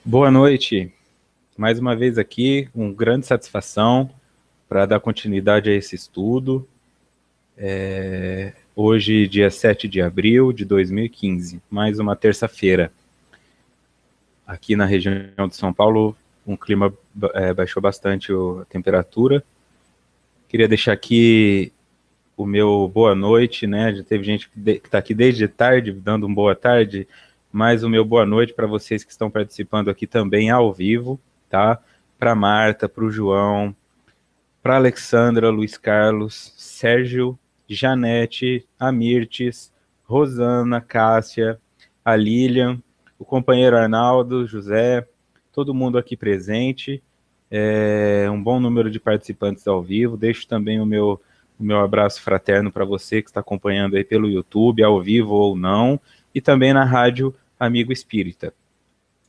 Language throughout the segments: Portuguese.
Boa noite, mais uma vez aqui, com grande satisfação para dar continuidade a esse estudo. Hoje, dia 7 de abril de 2015, mais uma terça-feira. Aqui na região de São Paulo, um clima baixou bastante a temperatura. Queria deixar aqui o meu boa noite, né? Já teve gente que está aqui desde tarde, dando um boa tarde, mas o meu boa noite para vocês que estão participando aqui também ao vivo, tá? Para Marta, para o João, para Alexandra, Luiz Carlos, Sérgio, Janete, Amirtes, Rosana, Cássia, a Lilian, o companheiro Arnaldo, José, todo mundo aqui presente, um bom número de participantes ao vivo. Deixo também o meu abraço fraterno para você que está acompanhando aí pelo YouTube, ao vivo ou não, e também na rádio Amigo Espírita.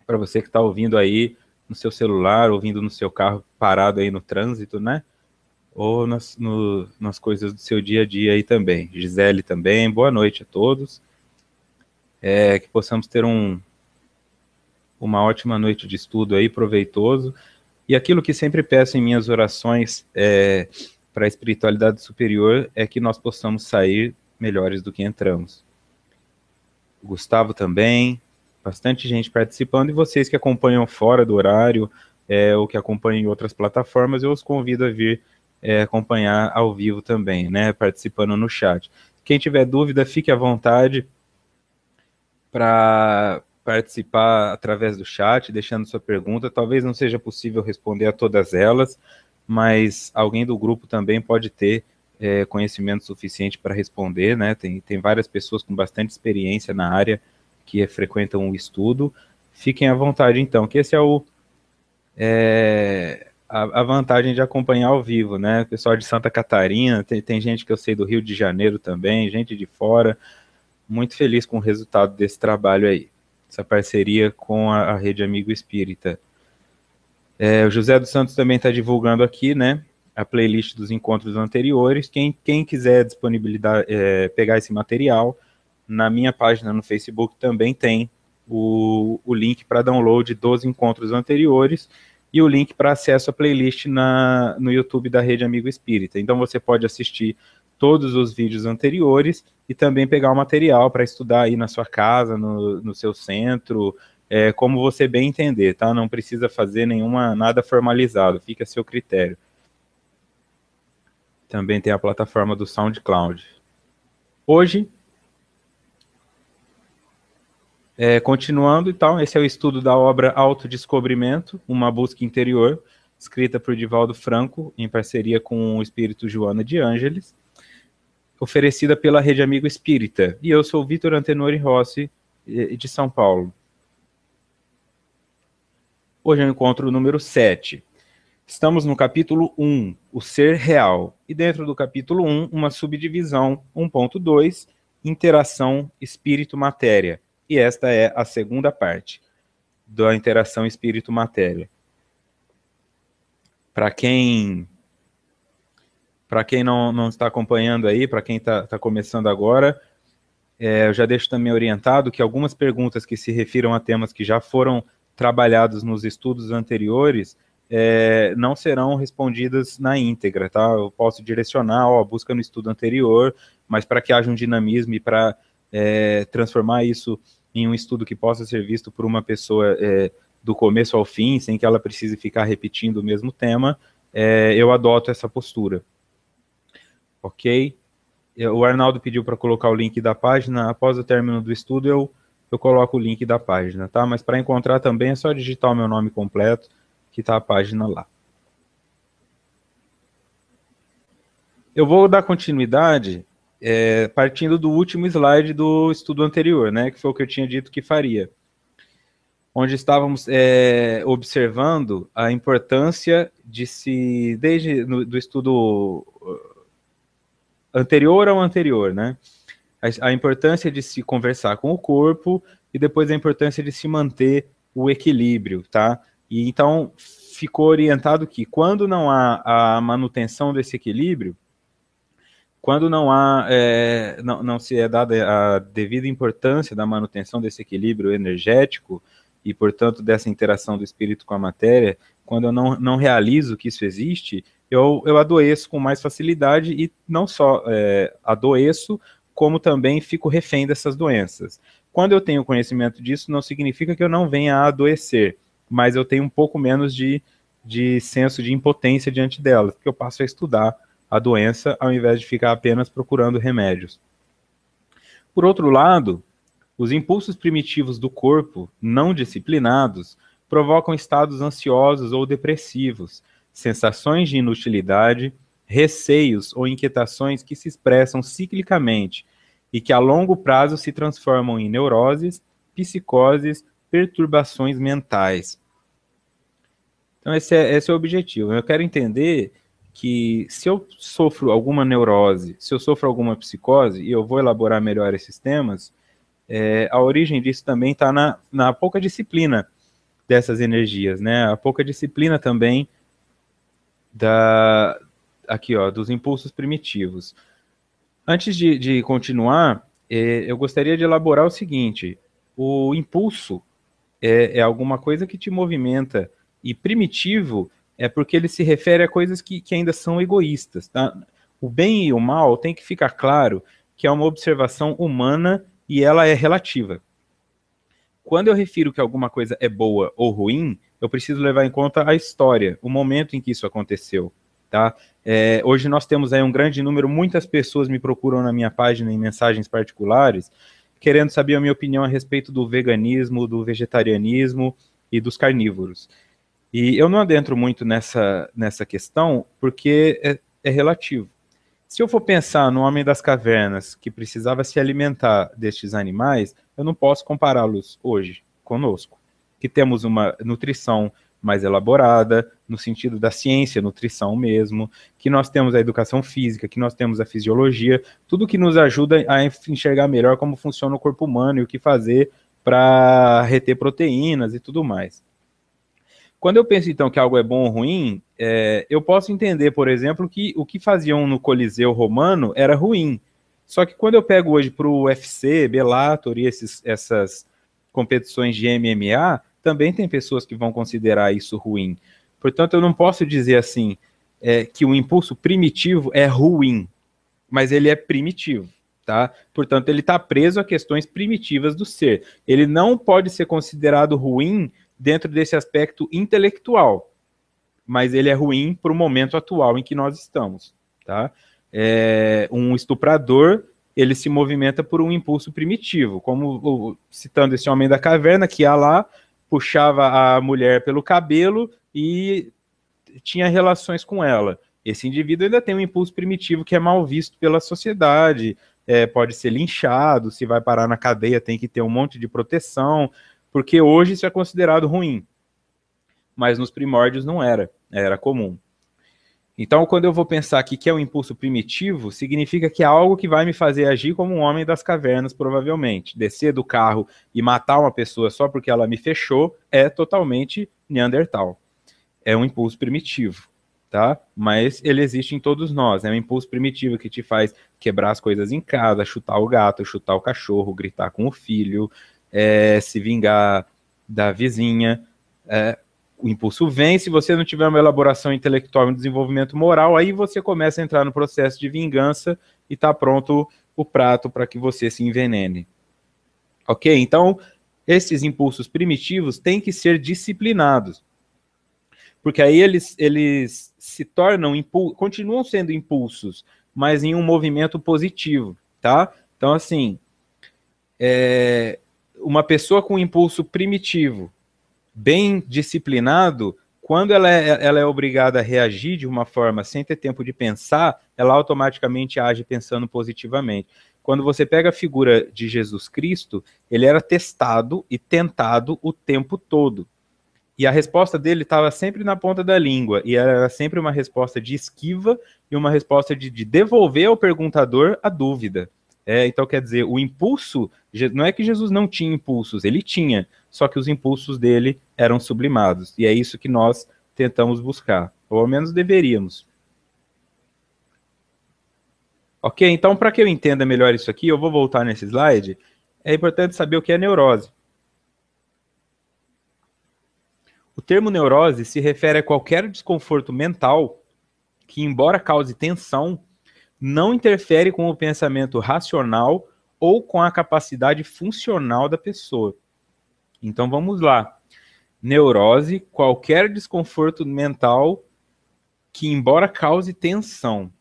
Para você que está ouvindo aí no seu celular, ouvindo no seu carro parado aí no trânsito, né? Ou nas coisas do seu dia a dia aí também. Gisele também, boa noite a todos. Que possamos ter uma ótima noite de estudo aí, proveitoso. E aquilo que sempre peço em minhas orações para a espiritualidade superior é que nós possamos sair melhores do que entramos. O Gustavo também, bastante gente participando, e vocês que acompanham fora do horário, ou que acompanham em outras plataformas, eu os convido a vir acompanhar ao vivo também, né, participando no chat. Quem tiver dúvida, fique à vontade para participar através do chat, deixando sua pergunta. Talvez não seja possível responder a todas elas, mas alguém do grupo também pode ter conhecimento suficiente para responder, né? Tem várias pessoas com bastante experiência na área que frequentam o estudo. Fiquem à vontade, então, que esse é a vantagem de acompanhar ao vivo, né? Pessoal de Santa Catarina, tem gente que eu sei do Rio de Janeiro também, gente de fora. Muito feliz com o resultado desse trabalho aí, essa parceria com a Rede Amigo Espírita. O José dos Santos também está divulgando aqui, né, a playlist dos encontros anteriores. Quem quiser disponibilizar, pegar esse material, na minha página no Facebook também tem o link para download dos encontros anteriores e o link para acesso à playlist no YouTube da Rede Amigo Espírita. Então você pode assistir todos os vídeos anteriores e também pegar o material para estudar aí na sua casa, no seu centro, como você bem entender, tá? Não precisa fazer nada formalizado, fica a seu critério. Também tem a plataforma do SoundCloud. Hoje, continuando e tal, esse é o estudo da obra Autodescobrimento, uma busca interior, escrita por Divaldo Franco, em parceria com o espírito Joana de Ângeles, oferecida pela Rede Amigo Espírita. E eu sou Vitor Antenori Rossi, de São Paulo. Hoje é o encontro número 7. Estamos no capítulo 1, o ser real. E dentro do capítulo 1, uma subdivisão, 1.2, interação espírito-matéria. E esta é a segunda parte da interação espírito-matéria. Para quem não está acompanhando aí, para quem está começando agora, eu já deixo também orientado que algumas perguntas que se refiram a temas que já foram trabalhados nos estudos anteriores não serão respondidas na íntegra, tá? Eu posso direcionar, busca no estudo anterior, mas para que haja um dinamismo e para transformar isso em um estudo que possa ser visto por uma pessoa do começo ao fim, sem que ela precise ficar repetindo o mesmo tema, eu adoto essa postura. Ok? O Arnaldo pediu para colocar o link da página. Após o término do estudo, eu coloco o link da página, tá? Mas para encontrar também é só digitar o meu nome completo, que está a página lá. Eu vou dar continuidade partindo do último slide do estudo anterior, né? Que foi o que eu tinha dito que faria. Onde estávamos observando a importância de se, do estudo anterior ao anterior, né? A importância de se conversar com o corpo e depois a importância de se manter o equilíbrio, tá? E então ficou orientado que quando não há a manutenção desse equilíbrio, quando não se é dada a devida importância da manutenção desse equilíbrio energético, e, portanto, dessa interação do espírito com a matéria, quando eu não realizo que isso existe, eu adoeço com mais facilidade e não só adoeço, como também fico refém dessas doenças. Quando eu tenho conhecimento disso, não significa que eu não venha a adoecer, mas eu tenho um pouco menos de senso de impotência diante delas, porque eu passo a estudar a doença ao invés de ficar apenas procurando remédios. Por outro lado, os impulsos primitivos do corpo, não disciplinados, provocam estados ansiosos ou depressivos, sensações de inutilidade, receios ou inquietações que se expressam ciclicamente e que a longo prazo se transformam em neuroses, psicoses, perturbações mentais. Então esse é o objetivo. Eu quero entender que se eu sofro alguma neurose, se eu sofro alguma psicose, e eu vou elaborar melhor esses temas, a origem disso também está na pouca disciplina dessas energias, né? A pouca disciplina também dos impulsos primitivos. Antes de continuar, eu gostaria de elaborar o seguinte: o impulso é alguma coisa que te movimenta, e primitivo é porque ele se refere a coisas que ainda são egoístas, tá? O bem e o mal tem que ficar claro que é uma observação humana e ela é relativa. Quando eu refiro que alguma coisa é boa ou ruim, eu preciso levar em conta a história, o momento em que isso aconteceu, tá? Hoje nós temos aí um grande número, muitas pessoas me procuram na minha página em mensagens particulares, querendo saber a minha opinião a respeito do veganismo, do vegetarianismo e dos carnívoros. E eu não adentro muito nessa questão, porque é relativo. Se eu for pensar no homem das cavernas, que precisava se alimentar destes animais, eu não posso compará-los hoje conosco, que temos uma nutrição mais elaborada, no sentido da ciência, nutrição mesmo, que nós temos a educação física, que nós temos a fisiologia, tudo que nos ajuda a enxergar melhor como funciona o corpo humano e o que fazer para reter proteínas e tudo mais. Quando eu penso, então, que algo é bom ou ruim, eu posso entender, por exemplo, que o que faziam no Coliseu Romano era ruim. Só que quando eu pego hoje para o UFC, Bellator e essas competições de MMA, também tem pessoas que vão considerar isso ruim. Portanto, eu não posso dizer assim que o impulso primitivo é ruim, mas ele é primitivo, tá? Portanto, ele está preso a questões primitivas do ser. Ele não pode ser considerado ruim dentro desse aspecto intelectual, mas ele é ruim para o momento atual em que nós estamos, tá? Um estuprador, ele se movimenta por um impulso primitivo, como citando esse homem da caverna, que ia lá, puxava a mulher pelo cabelo e tinha relações com ela. Esse indivíduo ainda tem um impulso primitivo que é mal visto pela sociedade, pode ser linchado, se vai parar na cadeia tem que ter um monte de proteção, porque hoje isso é considerado ruim, mas nos primórdios não era comum. Então, quando eu vou pensar aqui que é um impulso primitivo, significa que é algo que vai me fazer agir como um homem das cavernas, provavelmente. Descer do carro e matar uma pessoa só porque ela me fechou é totalmente Neandertal. É um impulso primitivo, tá? Mas ele existe em todos nós. É um impulso primitivo que te faz quebrar as coisas em casa, chutar o gato, chutar o cachorro, gritar com o filho, se vingar da vizinha. O impulso vem, se você não tiver uma elaboração intelectual e um desenvolvimento moral, aí você começa a entrar no processo de vingança e está pronto o prato para que você se envenene. Ok? Então, esses impulsos primitivos têm que ser disciplinados. Porque aí eles se tornam, continuam sendo impulsos, mas em um movimento positivo, tá? Então, assim, uma pessoa com impulso primitivo, bem disciplinado, quando ela é obrigada a reagir de uma forma sem ter tempo de pensar, ela automaticamente age pensando positivamente. Quando você pega a figura de Jesus Cristo, ele era testado e tentado o tempo todo. E a resposta dele estava sempre na ponta da língua, e era sempre uma resposta de esquiva e uma resposta de devolver ao perguntador a dúvida. Então, quer dizer, o impulso, não é que Jesus não tinha impulsos, ele tinha, só que os impulsos dele eram sublimados, e é isso que nós tentamos buscar, ou ao menos deveríamos. Ok, então para que eu entenda melhor isso aqui, eu vou voltar nesse slide, é importante saber o que é neurose. O termo neurose se refere a qualquer desconforto mental que, embora cause tensão, não interfere com o pensamento racional ou com a capacidade funcional da pessoa. Então vamos lá. Neurose, qualquer desconforto mental que, embora cause tensão.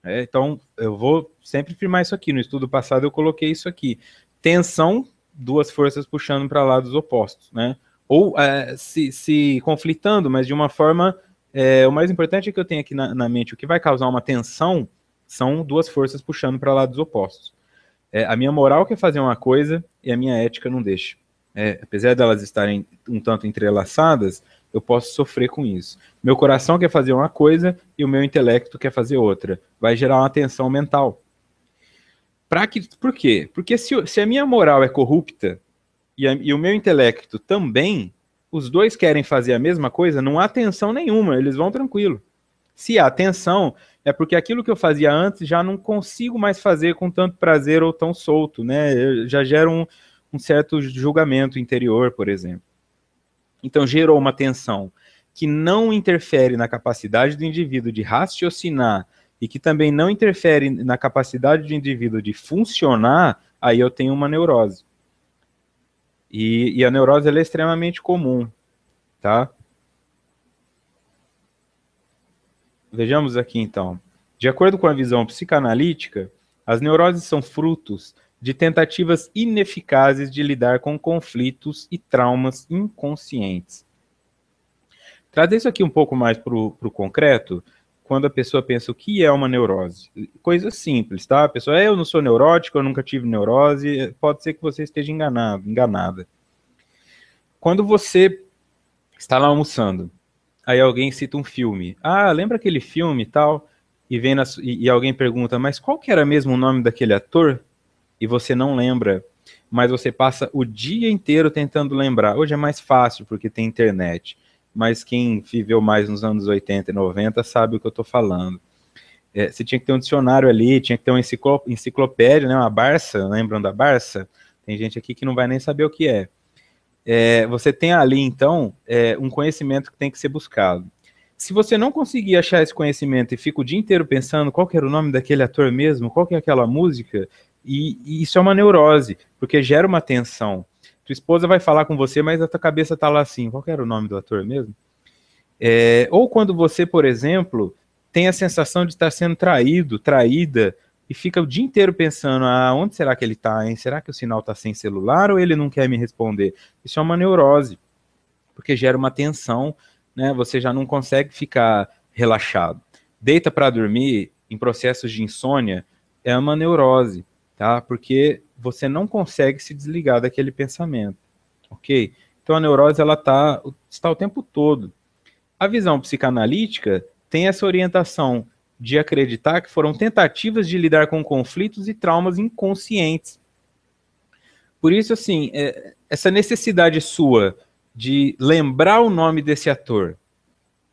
Então, eu vou sempre firmar isso aqui. No estudo passado eu coloquei isso aqui. Tensão, duas forças puxando para lados opostos, né? Ou se conflitando, mas de uma forma... o mais importante é que eu tenho aqui na mente, o que vai causar uma tensão são duas forças puxando para lados opostos. A minha moral quer fazer uma coisa e a minha ética não deixa. Apesar delas estarem um tanto entrelaçadas, eu posso sofrer com isso. Meu coração quer fazer uma coisa e o meu intelecto quer fazer outra. Vai gerar uma tensão mental. Por quê? Porque se a minha moral é corrupta e o meu intelecto também, os dois querem fazer a mesma coisa, não há tensão nenhuma, eles vão tranquilo. Se há tensão, é porque aquilo que eu fazia antes já não consigo mais fazer com tanto prazer ou tão solto, né? Já gera um certo julgamento interior, por exemplo. Então, gerou uma tensão que não interfere na capacidade do indivíduo de raciocinar e que também não interfere na capacidade do indivíduo de funcionar, aí eu tenho uma neurose. E a neurose ela é extremamente comum, tá? Vejamos aqui, então. De acordo com a visão psicanalítica, as neuroses são frutos de tentativas ineficazes de lidar com conflitos e traumas inconscientes. Trazer isso aqui um pouco mais para o concreto, quando a pessoa pensa o que é uma neurose. Coisa simples, tá? A pessoa, eu não sou neurótico, eu nunca tive neurose, pode ser que você esteja enganada. Quando você está lá almoçando, aí alguém cita um filme. Ah, lembra aquele filme e tal? E alguém pergunta, mas qual que era mesmo o nome daquele ator? E você não lembra, mas você passa o dia inteiro tentando lembrar. Hoje é mais fácil, porque tem internet. Mas quem viveu mais nos anos 80 e 90 sabe o que eu estou falando. Você tinha que ter um dicionário ali, tinha que ter uma enciclopédia, né, uma Barça, lembram da Barça? Tem gente aqui que não vai nem saber o que é. Você tem ali, então, um conhecimento que tem que ser buscado. Se você não conseguir achar esse conhecimento e fica o dia inteiro pensando qual que era o nome daquele ator mesmo, qual que é aquela música, e isso é uma neurose, porque gera uma tensão. Tua esposa vai falar com você, mas a tua cabeça tá lá assim, qual que era o nome do ator mesmo? Ou quando você, por exemplo, tem a sensação de estar sendo traído, traída, e fica o dia inteiro pensando, onde será que ele está, hein? Será que o sinal está sem celular ou ele não quer me responder? Isso é uma neurose, porque gera uma tensão, né? Você já não consegue ficar relaxado. Deita para dormir em processos de insônia é uma neurose, tá? Porque você não consegue se desligar daquele pensamento, ok? Então a neurose ela está o tempo todo. A visão psicanalítica tem essa orientação de acreditar que foram tentativas de lidar com conflitos e traumas inconscientes. Por isso, assim, essa necessidade sua de lembrar o nome desse ator,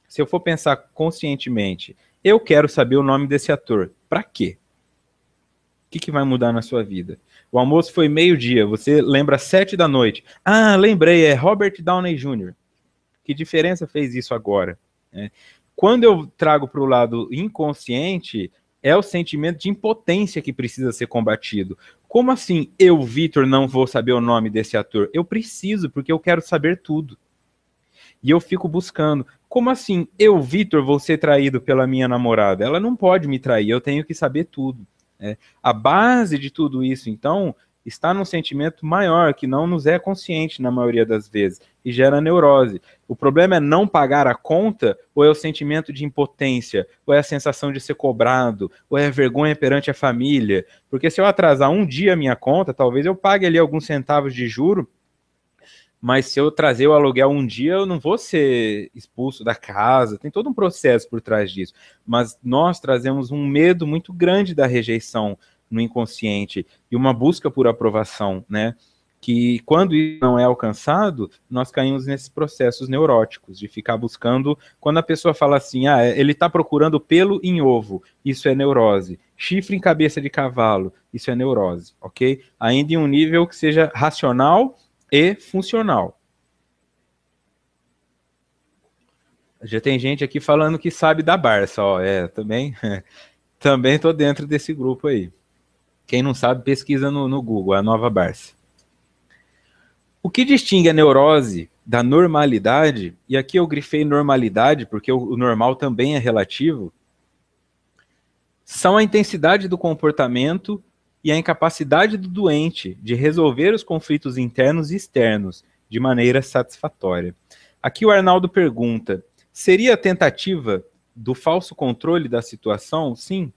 se eu for pensar conscientemente, eu quero saber o nome desse ator. Para quê? O que vai mudar na sua vida? O almoço foi meio-dia, você lembra 7 da noite. Ah, lembrei, é Robert Downey Jr. Que diferença fez isso agora? Quando eu trago para o lado inconsciente, é o sentimento de impotência que precisa ser combatido. Como assim eu, Vitor, não vou saber o nome desse ator? Eu preciso, porque eu quero saber tudo. E eu fico buscando. Como assim eu, Vitor, vou ser traído pela minha namorada? Ela não pode me trair, eu tenho que saber tudo. A base de tudo isso, então, está num sentimento maior, que não nos é consciente na maioria das vezes, e gera neurose. O problema é não pagar a conta, ou é o sentimento de impotência, ou é a sensação de ser cobrado, ou é a vergonha perante a família. Porque se eu atrasar um dia a minha conta, talvez eu pague ali alguns centavos de juro, mas se eu trazer o aluguel um dia, eu não vou ser expulso da casa. Tem todo um processo por trás disso. Mas nós trazemos um medo muito grande da rejeição no inconsciente e uma busca por aprovação, né? Que quando isso não é alcançado, nós caímos nesses processos neuróticos de ficar buscando. Quando a pessoa fala assim, ele está procurando pelo em ovo, isso é neurose. Chifre em cabeça de cavalo, isso é neurose, ok? Ainda em um nível que seja racional e funcional. Já tem gente aqui falando que sabe da Barça, ó, também, também tô dentro desse grupo aí. Quem não sabe, pesquisa no Google, a nova Barça. O que distingue a neurose da normalidade, e aqui eu grifei normalidade, porque o normal também é relativo, são a intensidade do comportamento e a incapacidade do doente de resolver os conflitos internos e externos de maneira satisfatória. Aqui o Arnaldo pergunta, seria a tentativa do falso controle da situação? Sim.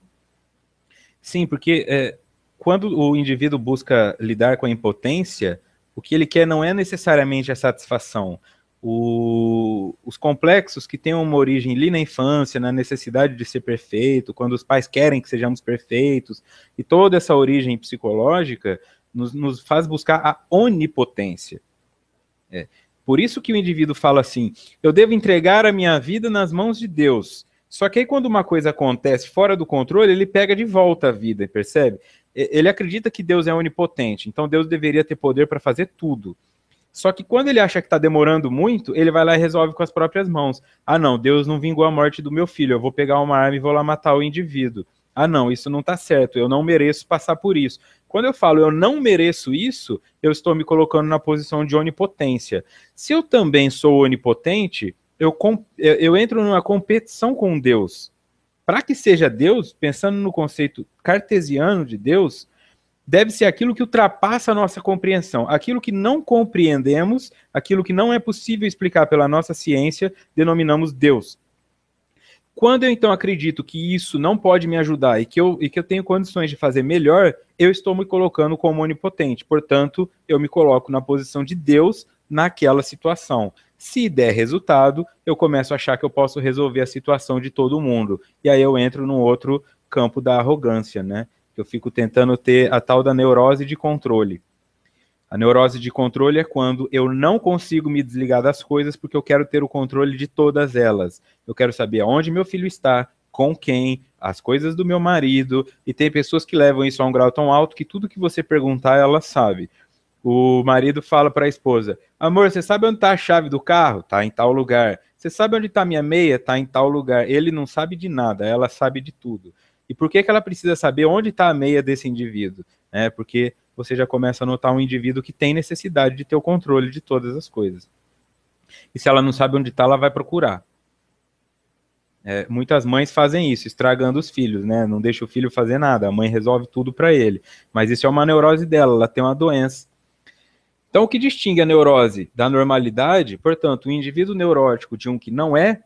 Sim, porque quando o indivíduo busca lidar com a impotência, o que ele quer não é necessariamente a satisfação. Os complexos que têm uma origem ali na infância, na necessidade de ser perfeito, quando os pais querem que sejamos perfeitos, e toda essa origem psicológica nos faz buscar a onipotência. Por isso que o indivíduo fala assim, eu devo entregar a minha vida nas mãos de Deus. Só que aí quando uma coisa acontece fora do controle, ele pega de volta a vida, percebe? Ele acredita que Deus é onipotente, então Deus deveria ter poder para fazer tudo. Só que quando ele acha que está demorando muito, ele vai lá e resolve com as próprias mãos. Ah, não, Deus não vingou a morte do meu filho, eu vou pegar uma arma e vou lá matar o indivíduo. Ah, não, isso não está certo, eu não mereço passar por isso. Quando eu falo eu não mereço isso, eu estou me colocando na posição de onipotência. Se eu também sou onipotente, eu entro numa competição com Deus. Para que seja Deus, pensando no conceito cartesiano de Deus, deve ser aquilo que ultrapassa a nossa compreensão. Aquilo que não compreendemos, aquilo que não é possível explicar pela nossa ciência, denominamos Deus. Quando eu então acredito que isso não pode me ajudar e que eu tenho condições de fazer melhor, eu estou me colocando como onipotente. Portanto, eu me coloco na posição de Deus naquela situação. Se der resultado, eu começo a achar que eu posso resolver a situação de todo mundo. E aí eu entro num outro campo da arrogância, né? Eu fico tentando ter a tal da neurose de controle. A neurose de controle é quando eu não consigo me desligar das coisas porque eu quero ter o controle de todas elas. Eu quero saber aonde meu filho está, com quem, as coisas do meu marido, e tem pessoas que levam isso a um grau tão alto que tudo que você perguntar, ela sabe. O marido fala para a esposa, amor, você sabe onde está a chave do carro? Está em tal lugar. Você sabe onde está minha meia? Está em tal lugar. Ele não sabe de nada, ela sabe de tudo. E por que ela precisa saber onde está a meia desse indivíduo? Porque você já começa a notar um indivíduo que tem necessidade de ter o controle de todas as coisas. E se ela não sabe onde está, ela vai procurar. Muitas mães fazem isso, estragando os filhos, né? Não deixa o filho fazer nada, a mãe resolve tudo para ele. Mas isso é uma neurose dela, ela tem uma doença. Então, o que distingue a neurose da normalidade, portanto, o indivíduo neurótico de um que não é,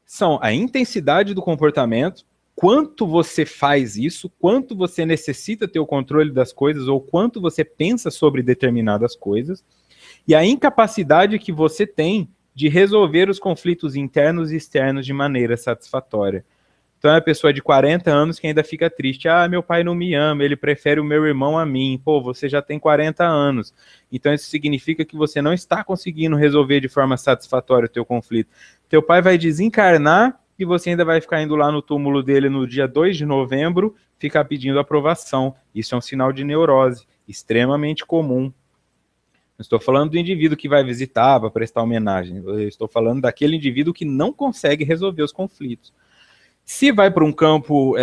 são a intensidade do comportamento, quanto você faz isso, quanto você necessita ter o controle das coisas ou quanto você pensa sobre determinadas coisas, e a incapacidade que você tem de resolver os conflitos internos e externos de maneira satisfatória. Então é a pessoa de 40 anos que ainda fica triste. Ah, meu pai não me ama, ele prefere o meu irmão a mim. Pô, você já tem 40 anos. Então isso significa que você não está conseguindo resolver de forma satisfatória o teu conflito. Teu pai vai desencarnar e você ainda vai ficar indo lá no túmulo dele no dia 2 de novembro, ficar pedindo aprovação. Isso é um sinal de neurose, extremamente comum. Não estou falando do indivíduo que vai visitar para prestar homenagem. Eu estou falando daquele indivíduo que não consegue resolver os conflitos. Se vai para um campo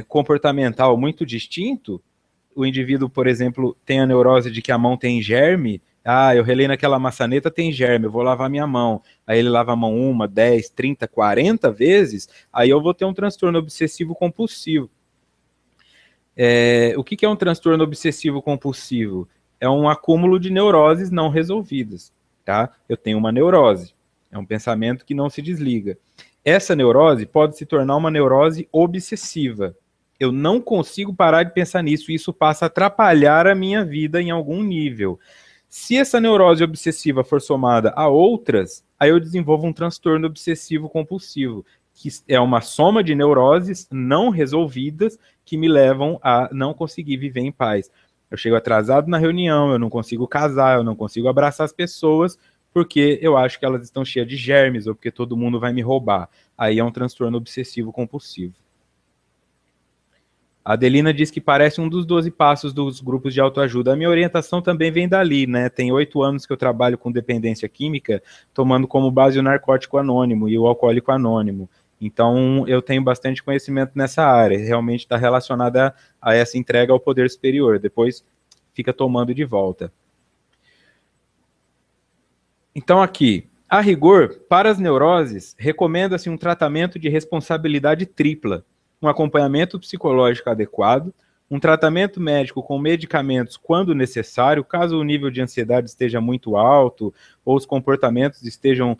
comportamental muito distinto, o indivíduo, por exemplo, tem a neurose de que a mão tem germe. Ah, eu relei naquela maçaneta, tem germe, eu vou lavar minha mão. Aí ele lava a mão 1, 10, 30, 40 vezes, aí eu vou ter um transtorno obsessivo compulsivo. O que é um transtorno obsessivo compulsivo? É um acúmulo de neuroses não resolvidas, tá? Eu tenho uma neurose, é um pensamento que não se desliga. Essa neurose pode se tornar uma neurose obsessiva. Eu não consigo parar de pensar nisso e isso passa a atrapalhar a minha vida em algum nível. Se essa neurose obsessiva for somada a outras, aí eu desenvolvo um transtorno obsessivo compulsivo, que é uma soma de neuroses não resolvidas que me levam a não conseguir viver em paz. Eu chego atrasado na reunião, eu não consigo casar, eu não consigo abraçar as pessoas, porque eu acho que elas estão cheias de germes ou porque todo mundo vai me roubar. Aí é um transtorno obsessivo compulsivo. A Adelina diz que parece um dos 12 passos dos grupos de autoajuda. A minha orientação também vem dali, né? Tem 8 anos que eu trabalho com dependência química, tomando como base o narcótico anônimo e o alcoólico anônimo. Então, eu tenho bastante conhecimento nessa área. Realmente está relacionada a essa entrega ao poder superior. Depois fica tomando de volta. Então, aqui, a rigor, para as neuroses, recomenda-se um tratamento de responsabilidade tripla, um acompanhamento psicológico adequado, um tratamento médico com medicamentos quando necessário, caso o nível de ansiedade esteja muito alto ou os comportamentos estejam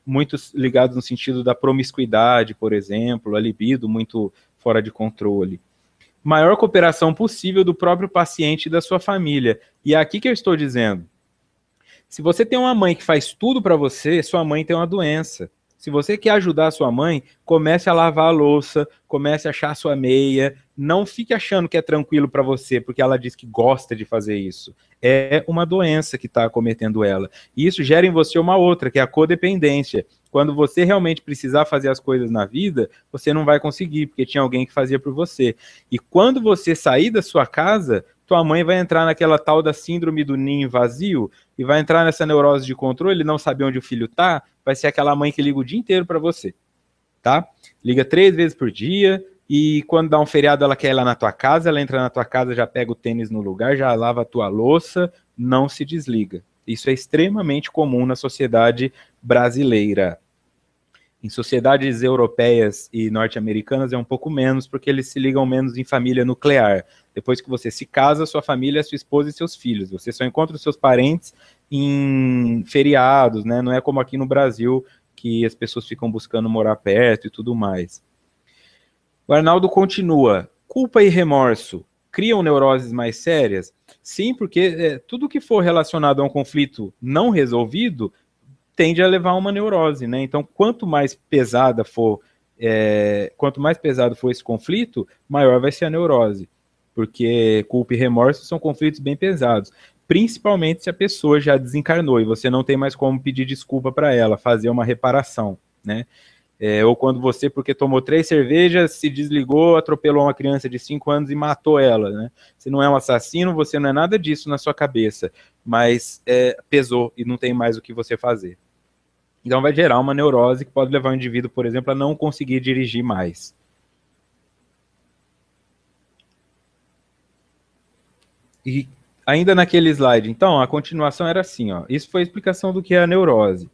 muito ligados no sentido da promiscuidade, por exemplo, a libido muito fora de controle. Maior cooperação possível do próprio paciente e da sua família. E é aqui que eu estou dizendo. Se você tem uma mãe que faz tudo para você, sua mãe tem uma doença. Se você quer ajudar a sua mãe, comece a lavar a louça, comece a achar a sua meia. Não fique achando que é tranquilo para você, porque ela diz que gosta de fazer isso. É uma doença que está acometendo ela. E isso gera em você uma outra, que é a codependência. Quando você realmente precisar fazer as coisas na vida, você não vai conseguir, porque tinha alguém que fazia por você. E quando você sair da sua casa, tua mãe vai entrar naquela tal da síndrome do ninho vazio e vai entrar nessa neurose de controle, não saber onde o filho tá, vai ser aquela mãe que liga o dia inteiro para você, tá? Liga 3 vezes por dia e quando dá um feriado ela quer ir lá na tua casa, ela entra na tua casa, já pega o tênis no lugar, já lava a tua louça, não se desliga. Isso é extremamente comum na sociedade brasileira. Em sociedades europeias e norte-americanas é um pouco menos, porque eles se ligam menos em família nuclear. Depois que você se casa, sua família é sua esposa e seus filhos. Você só encontra os seus parentes em feriados, né? Não é como aqui no Brasil, que as pessoas ficam buscando morar perto e tudo mais. O Arnaldo continua. Culpa e remorso criam neuroses mais sérias? Sim, porque tudo que for relacionado a um conflito não resolvido tende a levar a uma neurose, né? Então, quanto mais pesado for esse conflito, maior vai ser a neurose, porque culpa e remorso são conflitos bem pesados, principalmente se a pessoa já desencarnou e você não tem mais como pedir desculpa para ela, fazer uma reparação, né? Ou quando você, porque tomou 3 cervejas, se desligou, atropelou uma criança de 5 anos e matou ela, né? Você não é um assassino, você não é nada disso na sua cabeça, mas pesou e não tem mais o que você fazer. Então vai gerar uma neurose que pode levar o indivíduo, por exemplo, a não conseguir dirigir mais. E ainda naquele slide, então, a continuação era assim, ó, isso foi a explicação do que é a neurose.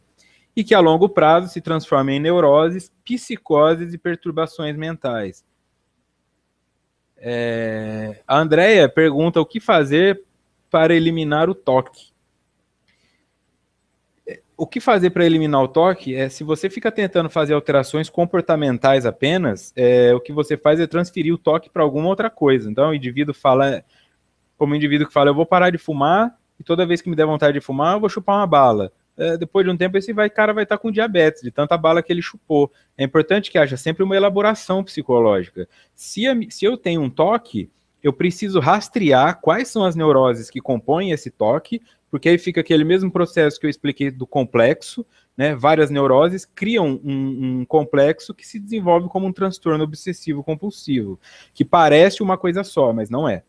E que a longo prazo se transforma em neuroses, psicoses e perturbações mentais. A Andrea pergunta o que fazer para eliminar o toque. O que fazer para eliminar o toque é, se você fica tentando fazer alterações comportamentais apenas, o que você faz é transferir o toque para alguma outra coisa. Então, o indivíduo fala, como o indivíduo que fala, eu vou parar de fumar e toda vez que me der vontade de fumar, eu vou chupar uma bala. Depois de um tempo, esse cara vai estar com diabetes, de tanta bala que ele chupou. É importante que haja sempre uma elaboração psicológica. Se eu tenho um toque, eu preciso rastrear quais são as neuroses que compõem esse toque, porque aí fica aquele mesmo processo que eu expliquei do complexo, né? Várias neuroses criam um complexo que se desenvolve como um transtorno obsessivo compulsivo, que parece uma coisa só, mas não é.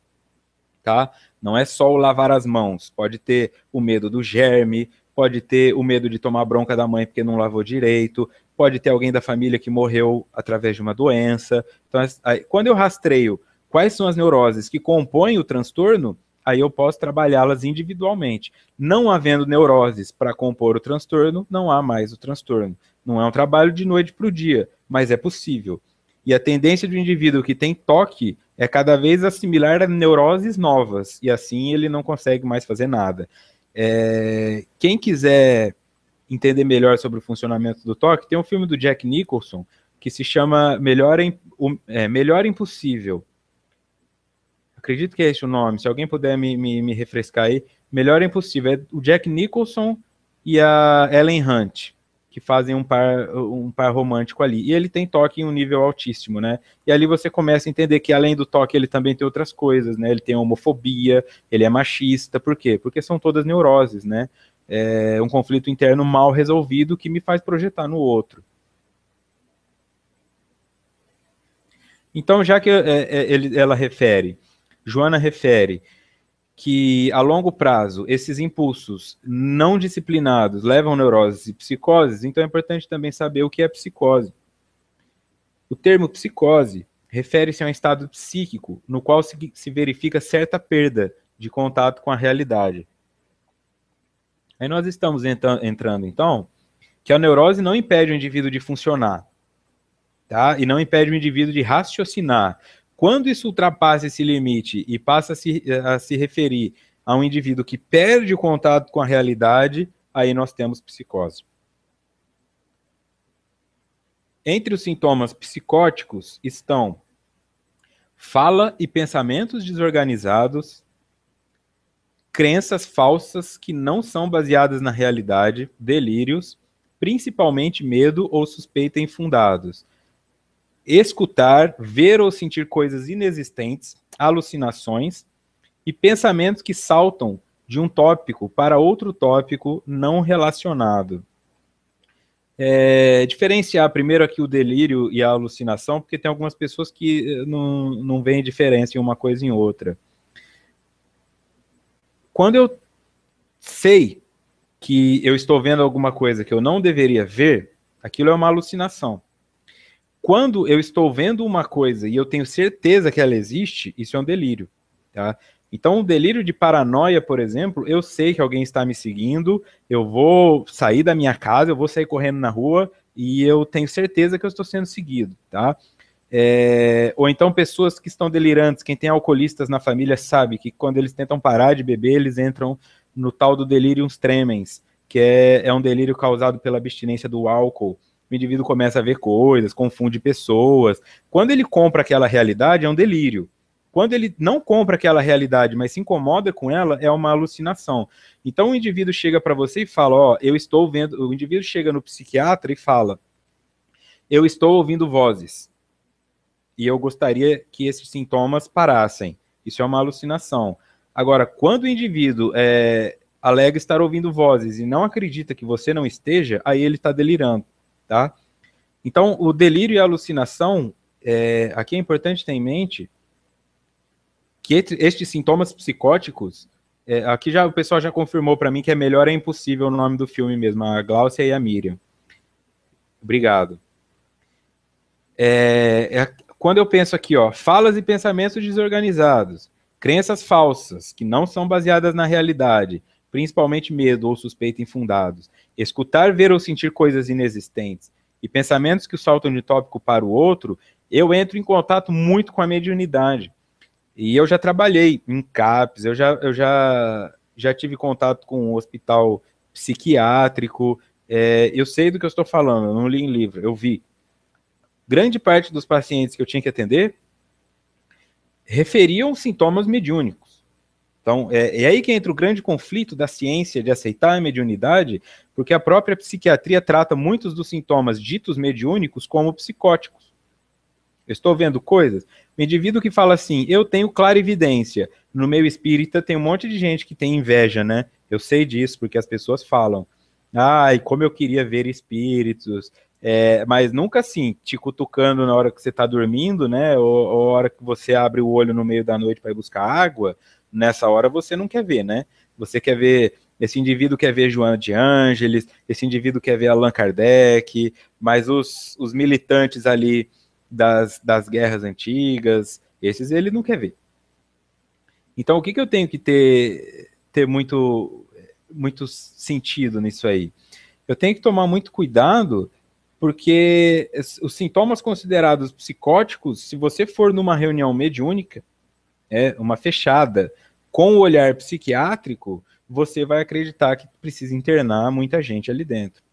Tá? Não é só o lavar as mãos, pode ter o medo do germe, pode ter o medo de tomar bronca da mãe porque não lavou direito, pode ter alguém da família que morreu através de uma doença. Então, quando eu rastreio quais são as neuroses que compõem o transtorno, aí eu posso trabalhá-las individualmente. Não havendo neuroses para compor o transtorno, não há mais o transtorno. Não é um trabalho de noite para o dia, mas é possível. E a tendência do indivíduo que tem toque é cada vez assimilar a neuroses novas, e assim ele não consegue mais fazer nada. Quem quiser entender melhor sobre o funcionamento do toque, tem um filme do Jack Nicholson que se chama Melhor Impossível. Acredito que é esse o nome, se alguém puder me refrescar aí. Melhor Impossível, é o Jack Nicholson e a Ellen Hunt, que fazem um par romântico ali. E ele tem toque em um nível altíssimo, né? E ali você começa a entender que além do toque ele também tem outras coisas, né? Ele tem homofobia, ele é machista. Por quê? Porque são todas neuroses, né? É um conflito interno mal resolvido que me faz projetar no outro. Então, já que ela refere, Joana refere, que a longo prazo esses impulsos não disciplinados levam a neuroses e psicoses, então é importante também saber o que é psicose. O termo psicose refere-se a um estado psíquico no qual se verifica certa perda de contato com a realidade. Aí nós estamos entrando, então, que a neurose não impede o indivíduo de funcionar, tá? E não impede o indivíduo de raciocinar. Quando isso ultrapassa esse limite e passa a se referir a um indivíduo que perde o contato com a realidade, aí nós temos psicose. Entre os sintomas psicóticos estão fala e pensamentos desorganizados, crenças falsas que não são baseadas na realidade, delírios, principalmente medo ou suspeita infundados, escutar, ver ou sentir coisas inexistentes, alucinações e pensamentos que saltam de um tópico para outro tópico não relacionado. Diferenciar primeiro aqui o delírio e a alucinação, porque tem algumas pessoas que não veem diferença em uma coisa e em outra. Quando eu sei que eu estou vendo alguma coisa que eu não deveria ver, aquilo é uma alucinação. Quando eu estou vendo uma coisa e eu tenho certeza que ela existe, isso é um delírio, tá? Então, o delírio de paranoia, por exemplo, eu sei que alguém está me seguindo, eu vou sair da minha casa, eu vou sair correndo na rua e eu tenho certeza que eu estou sendo seguido, tá? Ou então pessoas que estão delirantes, quem tem alcoolistas na família sabe que quando eles tentam parar de beber, eles entram no tal do delirium tremens, que é um delírio causado pela abstinência do álcool. O indivíduo começa a ver coisas, confunde pessoas. Quando ele compra aquela realidade, é um delírio. Quando ele não compra aquela realidade, mas se incomoda com ela, é uma alucinação. Então o indivíduo chega para você e fala, ó, eu estou vendo... O indivíduo chega no psiquiatra e fala, eu estou ouvindo vozes. E eu gostaria que esses sintomas parassem. Isso é uma alucinação. Agora, quando o indivíduo alega estar ouvindo vozes e não acredita que você não esteja, aí ele está delirando, tá? Então, o delírio e a alucinação, aqui é importante ter em mente que estes sintomas psicóticos, aqui já o pessoal já confirmou para mim que é Melhor é Impossível o nome do filme mesmo, a Gláucia e a Miriam. Obrigado. Quando eu penso aqui, ó, falas e pensamentos desorganizados, crenças falsas que não são baseadas na realidade, principalmente medo ou suspeita infundados, escutar, ver ou sentir coisas inexistentes e pensamentos que saltam de tópico para o outro, eu entro em contato muito com a mediunidade. E eu já trabalhei em CAPS, eu já tive contato com um hospital psiquiátrico, eu sei do que eu estou falando, eu não li em livro, eu vi. Grande parte dos pacientes que eu tinha que atender referiam sintomas mediúnicos. Então, é aí que entra o grande conflito da ciência de aceitar a mediunidade, porque a própria psiquiatria trata muitos dos sintomas ditos mediúnicos como psicóticos. Eu estou vendo coisas. O indivíduo que fala assim, eu tenho clarividência. No meio espírita tem um monte de gente que tem inveja, né? Eu sei disso, porque as pessoas falam. Ai, como eu queria ver espíritos. Mas nunca assim, te cutucando na hora que você está dormindo, né? Ou a hora que você abre o olho no meio da noite para ir buscar água. Nessa hora você não quer ver, né? Você quer ver... Esse indivíduo quer ver Joana de Ângeles, esse indivíduo quer ver Allan Kardec, mas os militantes ali das guerras antigas, esses ele não quer ver. Então, o que eu tenho que ter muito sentido nisso aí? Eu tenho que tomar muito cuidado, porque os sintomas considerados psicóticos, se você for numa reunião mediúnica, uma fechada, com o olhar psiquiátrico, você vai acreditar que precisa internar muita gente ali dentro.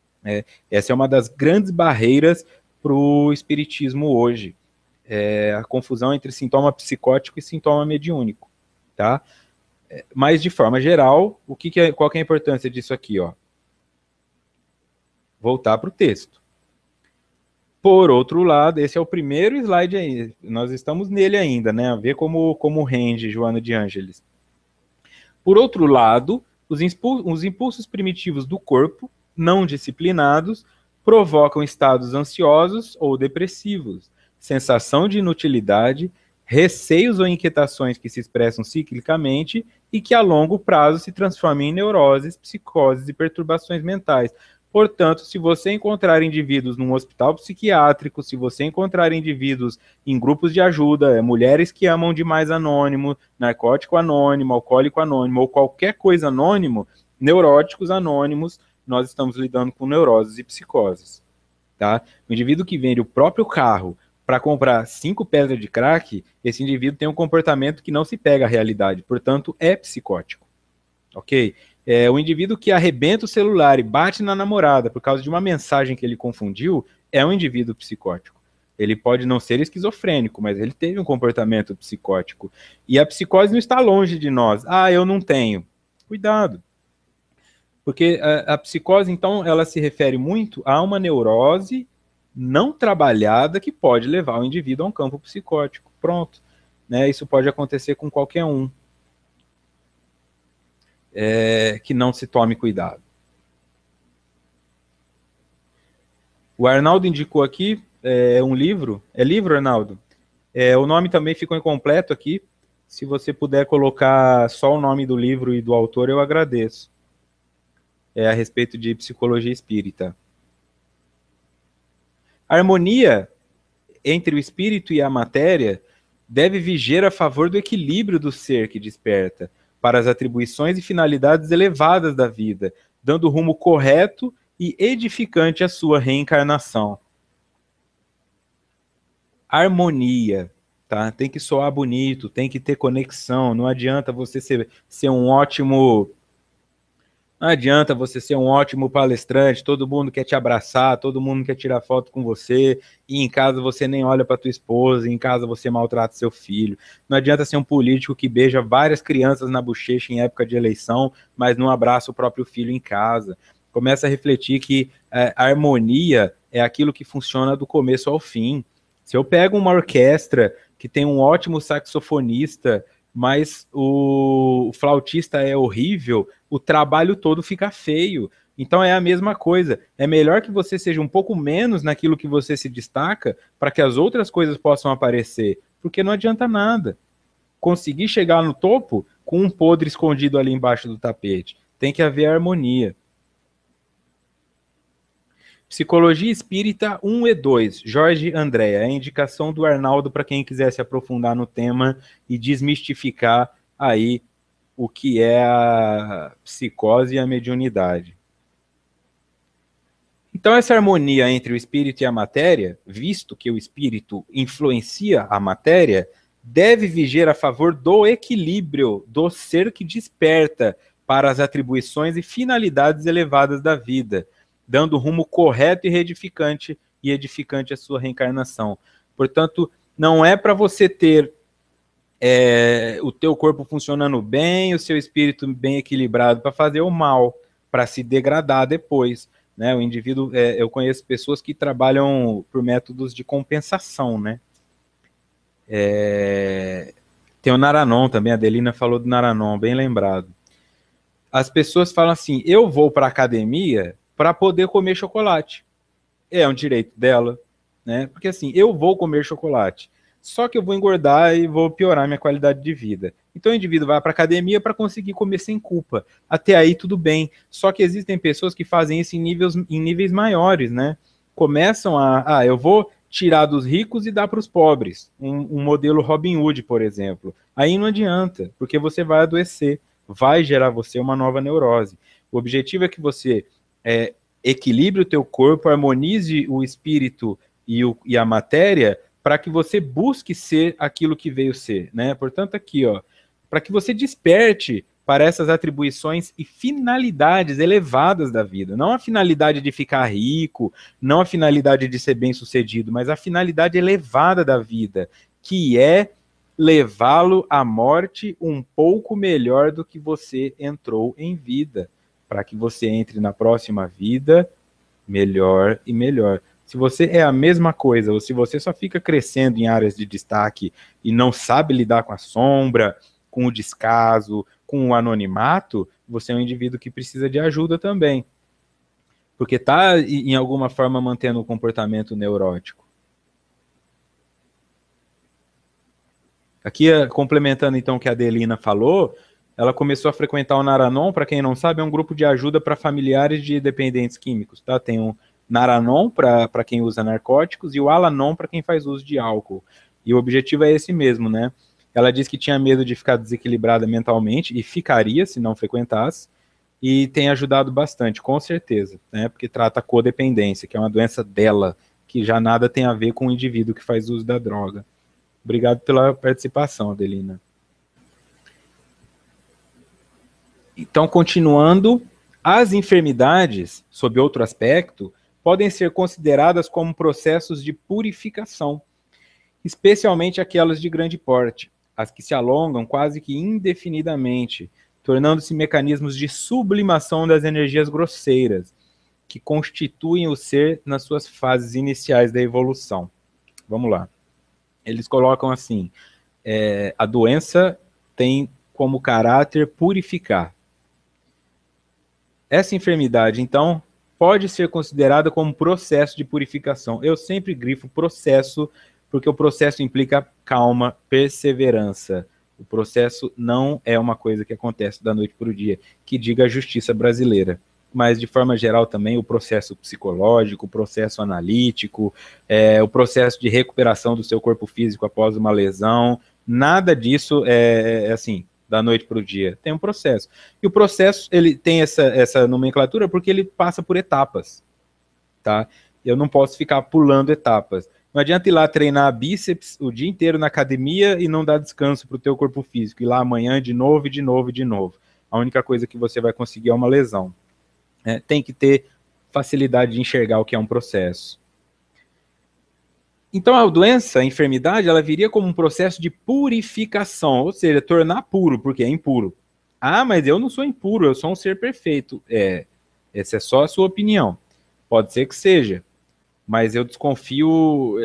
Essa é uma das grandes barreiras para o espiritismo hoje. A confusão entre sintoma psicótico e sintoma mediúnico, tá? Mas, de forma geral, qual que é a importância disso aqui, ó? Voltar para o texto. Por outro lado, esse é o primeiro slide aí, nós estamos nele ainda, né? A ver como rende Joana de Ângeles. Por outro lado, os impulsos primitivos do corpo, não disciplinados, provocam estados ansiosos ou depressivos, sensação de inutilidade, receios ou inquietações que se expressam ciclicamente e que a longo prazo se transformam em neuroses, psicoses e perturbações mentais. Portanto, se você encontrar indivíduos num hospital psiquiátrico, se você encontrar indivíduos em grupos de ajuda, mulheres que amam demais anônimo, narcótico anônimo, alcoólico anônimo ou qualquer coisa anônimo, neuróticos anônimos, nós estamos lidando com neuroses e psicoses. Tá? O indivíduo que vende o próprio carro para comprar 5 pedras de crack, esse indivíduo tem um comportamento que não se pega à realidade, portanto, é psicótico. Ok? O indivíduo que arrebenta o celular e bate na namorada por causa de uma mensagem que ele confundiu, é um indivíduo psicótico. Ele pode não ser esquizofrênico, mas ele teve um comportamento psicótico. E a psicose não está longe de nós. Ah, eu não tenho. Cuidado. Porque a psicose, então, ela se refere muito a uma neurose não trabalhada que pode levar o indivíduo a um campo psicótico. Pronto. Né? Isso pode acontecer com qualquer um. Que não se tome cuidado. O Arnaldo indicou aqui um livro. É livro, Arnaldo? O nome também ficou incompleto aqui. Se você puder colocar só o nome do livro e do autor, eu agradeço. A respeito de psicologia espírita. A harmonia entre o espírito e a matéria deve viger a favor do equilíbrio do ser que desperta, para as atribuições e finalidades elevadas da vida, dando rumo correto e edificante à sua reencarnação. Harmonia, tá? Tem que soar bonito, tem que ter conexão, não adianta você ser um ótimo... Não adianta você ser um ótimo palestrante, todo mundo quer te abraçar, todo mundo quer tirar foto com você, e em casa você nem olha para tua esposa, e em casa você maltrata seu filho. Não adianta ser um político que beija várias crianças na bochecha em época de eleição, mas não abraça o próprio filho em casa. Começa a refletir que a harmonia é aquilo que funciona do começo ao fim. Se eu pego uma orquestra que tem um ótimo saxofonista, mas o flautista é horrível, o trabalho todo fica feio. Então é a mesma coisa. É melhor que você seja um pouco menos naquilo que você se destaca para que as outras coisas possam aparecer, porque não adianta nada. Conseguir chegar no topo com um podre escondido ali embaixo do tapete. Tem que haver harmonia. Psicologia Espírita 1 e 2, Jorge Andréa, é a indicação do Arnaldo para quem quiser se aprofundar no tema e desmistificar aí o que é a psicose e a mediunidade. Então essa harmonia entre o espírito e a matéria, visto que o espírito influencia a matéria, deve viger a favor do equilíbrio do ser que desperta para as atribuições e finalidades elevadas da vida, dando rumo correto e edificante à sua reencarnação. Portanto, não é para você ter o teu corpo funcionando bem, o seu espírito bem equilibrado para fazer o mal, para se degradar depois. Né? O indivíduo, eu conheço pessoas que trabalham por métodos de compensação, né? Tem o Naranon também, a Adelina falou do Naranon, bem lembrado. As pessoas falam assim, eu vou para a academia para poder comer chocolate. É um direito dela, né? Porque assim, eu vou comer chocolate, só que eu vou engordar e vou piorar minha qualidade de vida. Então o indivíduo vai para a academia para conseguir comer sem culpa. Até aí tudo bem. Só que existem pessoas que fazem isso em níveis maiores, né? Começam eu vou tirar dos ricos e dar para os pobres. Um modelo Robin Hood, por exemplo. Aí não adianta, porque você vai adoecer, vai gerar você uma nova neurose. O objetivo é que você equilibre o teu corpo, harmonize o espírito e a matéria para que você busque ser aquilo que veio ser, né? Portanto, aqui, para que você desperte para essas atribuições e finalidades elevadas da vida. Não a finalidade de ficar rico, não a finalidade de ser bem-sucedido, mas a finalidade elevada da vida, que é levá-lo à morte um pouco melhor do que você entrou em vida, para que você entre na próxima vida melhor e melhor. Se você é a mesma coisa, ou se você só fica crescendo em áreas de destaque e não sabe lidar com a sombra, com o descaso, com o anonimato, você é um indivíduo que precisa de ajuda também. Porque está, em alguma forma, mantendo um comportamento neurótico. Aqui, complementando então o que a Adelina falou, ela começou a frequentar o Naranon, para quem não sabe, é um grupo de ajuda para familiares de dependentes químicos, tá? Tem o Naranon para quem usa narcóticos e o Alanon para quem faz uso de álcool. E o objetivo é esse mesmo, né? Ela disse que tinha medo de ficar desequilibrada mentalmente, e ficaria se não frequentasse, e tem ajudado bastante, com certeza, né? Porque trata a codependência, que é uma doença dela, que já nada tem a ver com o indivíduo que faz uso da droga. Obrigado pela participação, Adelina. Então, continuando, as enfermidades, sob outro aspecto, podem ser consideradas como processos de purificação, especialmente aquelas de grande porte, as que se alongam quase que indefinidamente, tornando-se mecanismos de sublimação das energias grosseiras, que constituem o ser nas suas fases iniciais da evolução. Vamos lá. Eles colocam assim, a doença tem como caráter purificar. Essa enfermidade, então, pode ser considerada como processo de purificação. Eu sempre grifo processo, porque o processo implica calma, perseverança. O processo não é uma coisa que acontece da noite para o dia, que diga a justiça brasileira. Mas, de forma geral, também o processo psicológico, o processo analítico, o processo de recuperação do seu corpo físico após uma lesão, nada disso é assim, da noite para o dia. Tem um processo. E o processo, ele tem essa nomenclatura porque ele passa por etapas, tá? Eu não posso ficar pulando etapas. Não adianta ir lá treinar bíceps o dia inteiro na academia e não dar descanso para o teu corpo físico. Ir lá amanhã de novo, de novo, de novo. A única coisa que você vai conseguir é uma lesão. Tem que ter facilidade de enxergar o que é um processo. Então a doença, a enfermidade, ela viria como um processo de purificação, ou seja, tornar puro, porque é impuro. Ah, mas eu não sou impuro, eu sou um ser perfeito. Essa é só a sua opinião. Pode ser que seja, mas eu desconfio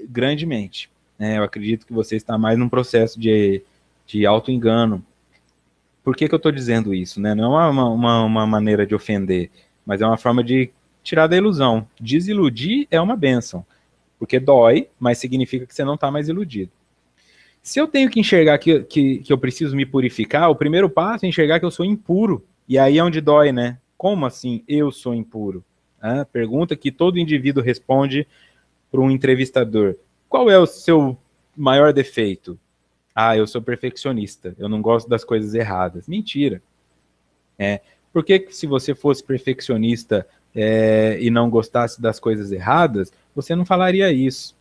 grandemente. Eu acredito que você está mais num processo de auto-engano. Por que eu estou dizendo isso? Né? Não é uma maneira de ofender, mas é uma forma de tirar da ilusão. Desiludir é uma bênção. Porque dói, mas significa que você não está mais iludido. Se eu tenho que enxergar que eu preciso me purificar, o primeiro passo é enxergar que eu sou impuro. E aí é onde dói, né? Como assim eu sou impuro? Pergunta que todo indivíduo responde para um entrevistador. Qual é o seu maior defeito? Eu sou perfeccionista, eu não gosto das coisas erradas. Mentira. Por que se você fosse perfeccionista e não gostasse das coisas erradas, você não falaria isso?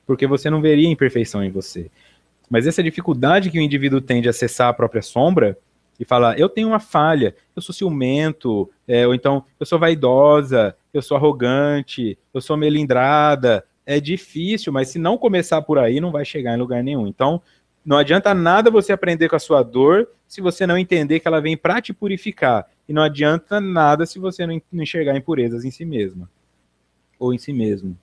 Porque você não veria imperfeição em você. Mas essa dificuldade que o indivíduo tem de acessar a própria sombra e falar, eu tenho uma falha, eu sou ciumento, ou então eu sou vaidosa, eu sou arrogante, eu sou melindrada, é difícil, mas se não começar por aí, não vai chegar em lugar nenhum. Então, não adianta nada você aprender com a sua dor se você não entender que ela vem para te purificar. E não adianta nada se você não enxergar impurezas em si mesma. Ou em si mesmo.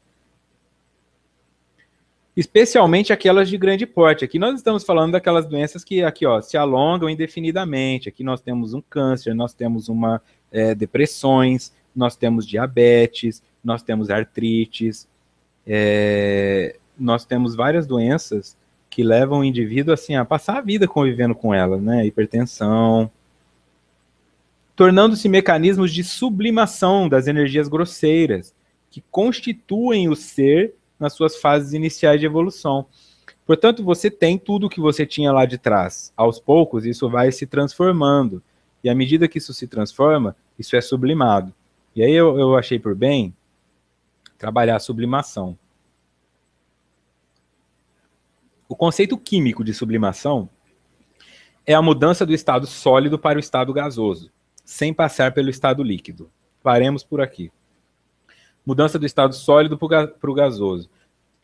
Especialmente aquelas de grande porte. Aqui nós estamos falando daquelas doenças que aqui, ó, se alongam indefinidamente. Aqui nós temos um câncer, nós temos depressões, nós temos diabetes, nós temos artrites, nós temos várias doenças que levam o indivíduo assim, a passar a vida convivendo com elas, né? Hipertensão, tornando-se mecanismos de sublimação das energias grosseiras, que constituem o ser nas suas fases iniciais de evolução. Portanto, você tem tudo o que você tinha lá de trás. Aos poucos, isso vai se transformando. E à medida que isso se transforma, isso é sublimado. E aí eu achei por bem trabalhar a sublimação. O conceito químico de sublimação é a mudança do estado sólido para o estado gasoso, sem passar pelo estado líquido. Paremos por aqui. Mudança do estado sólido para o gasoso.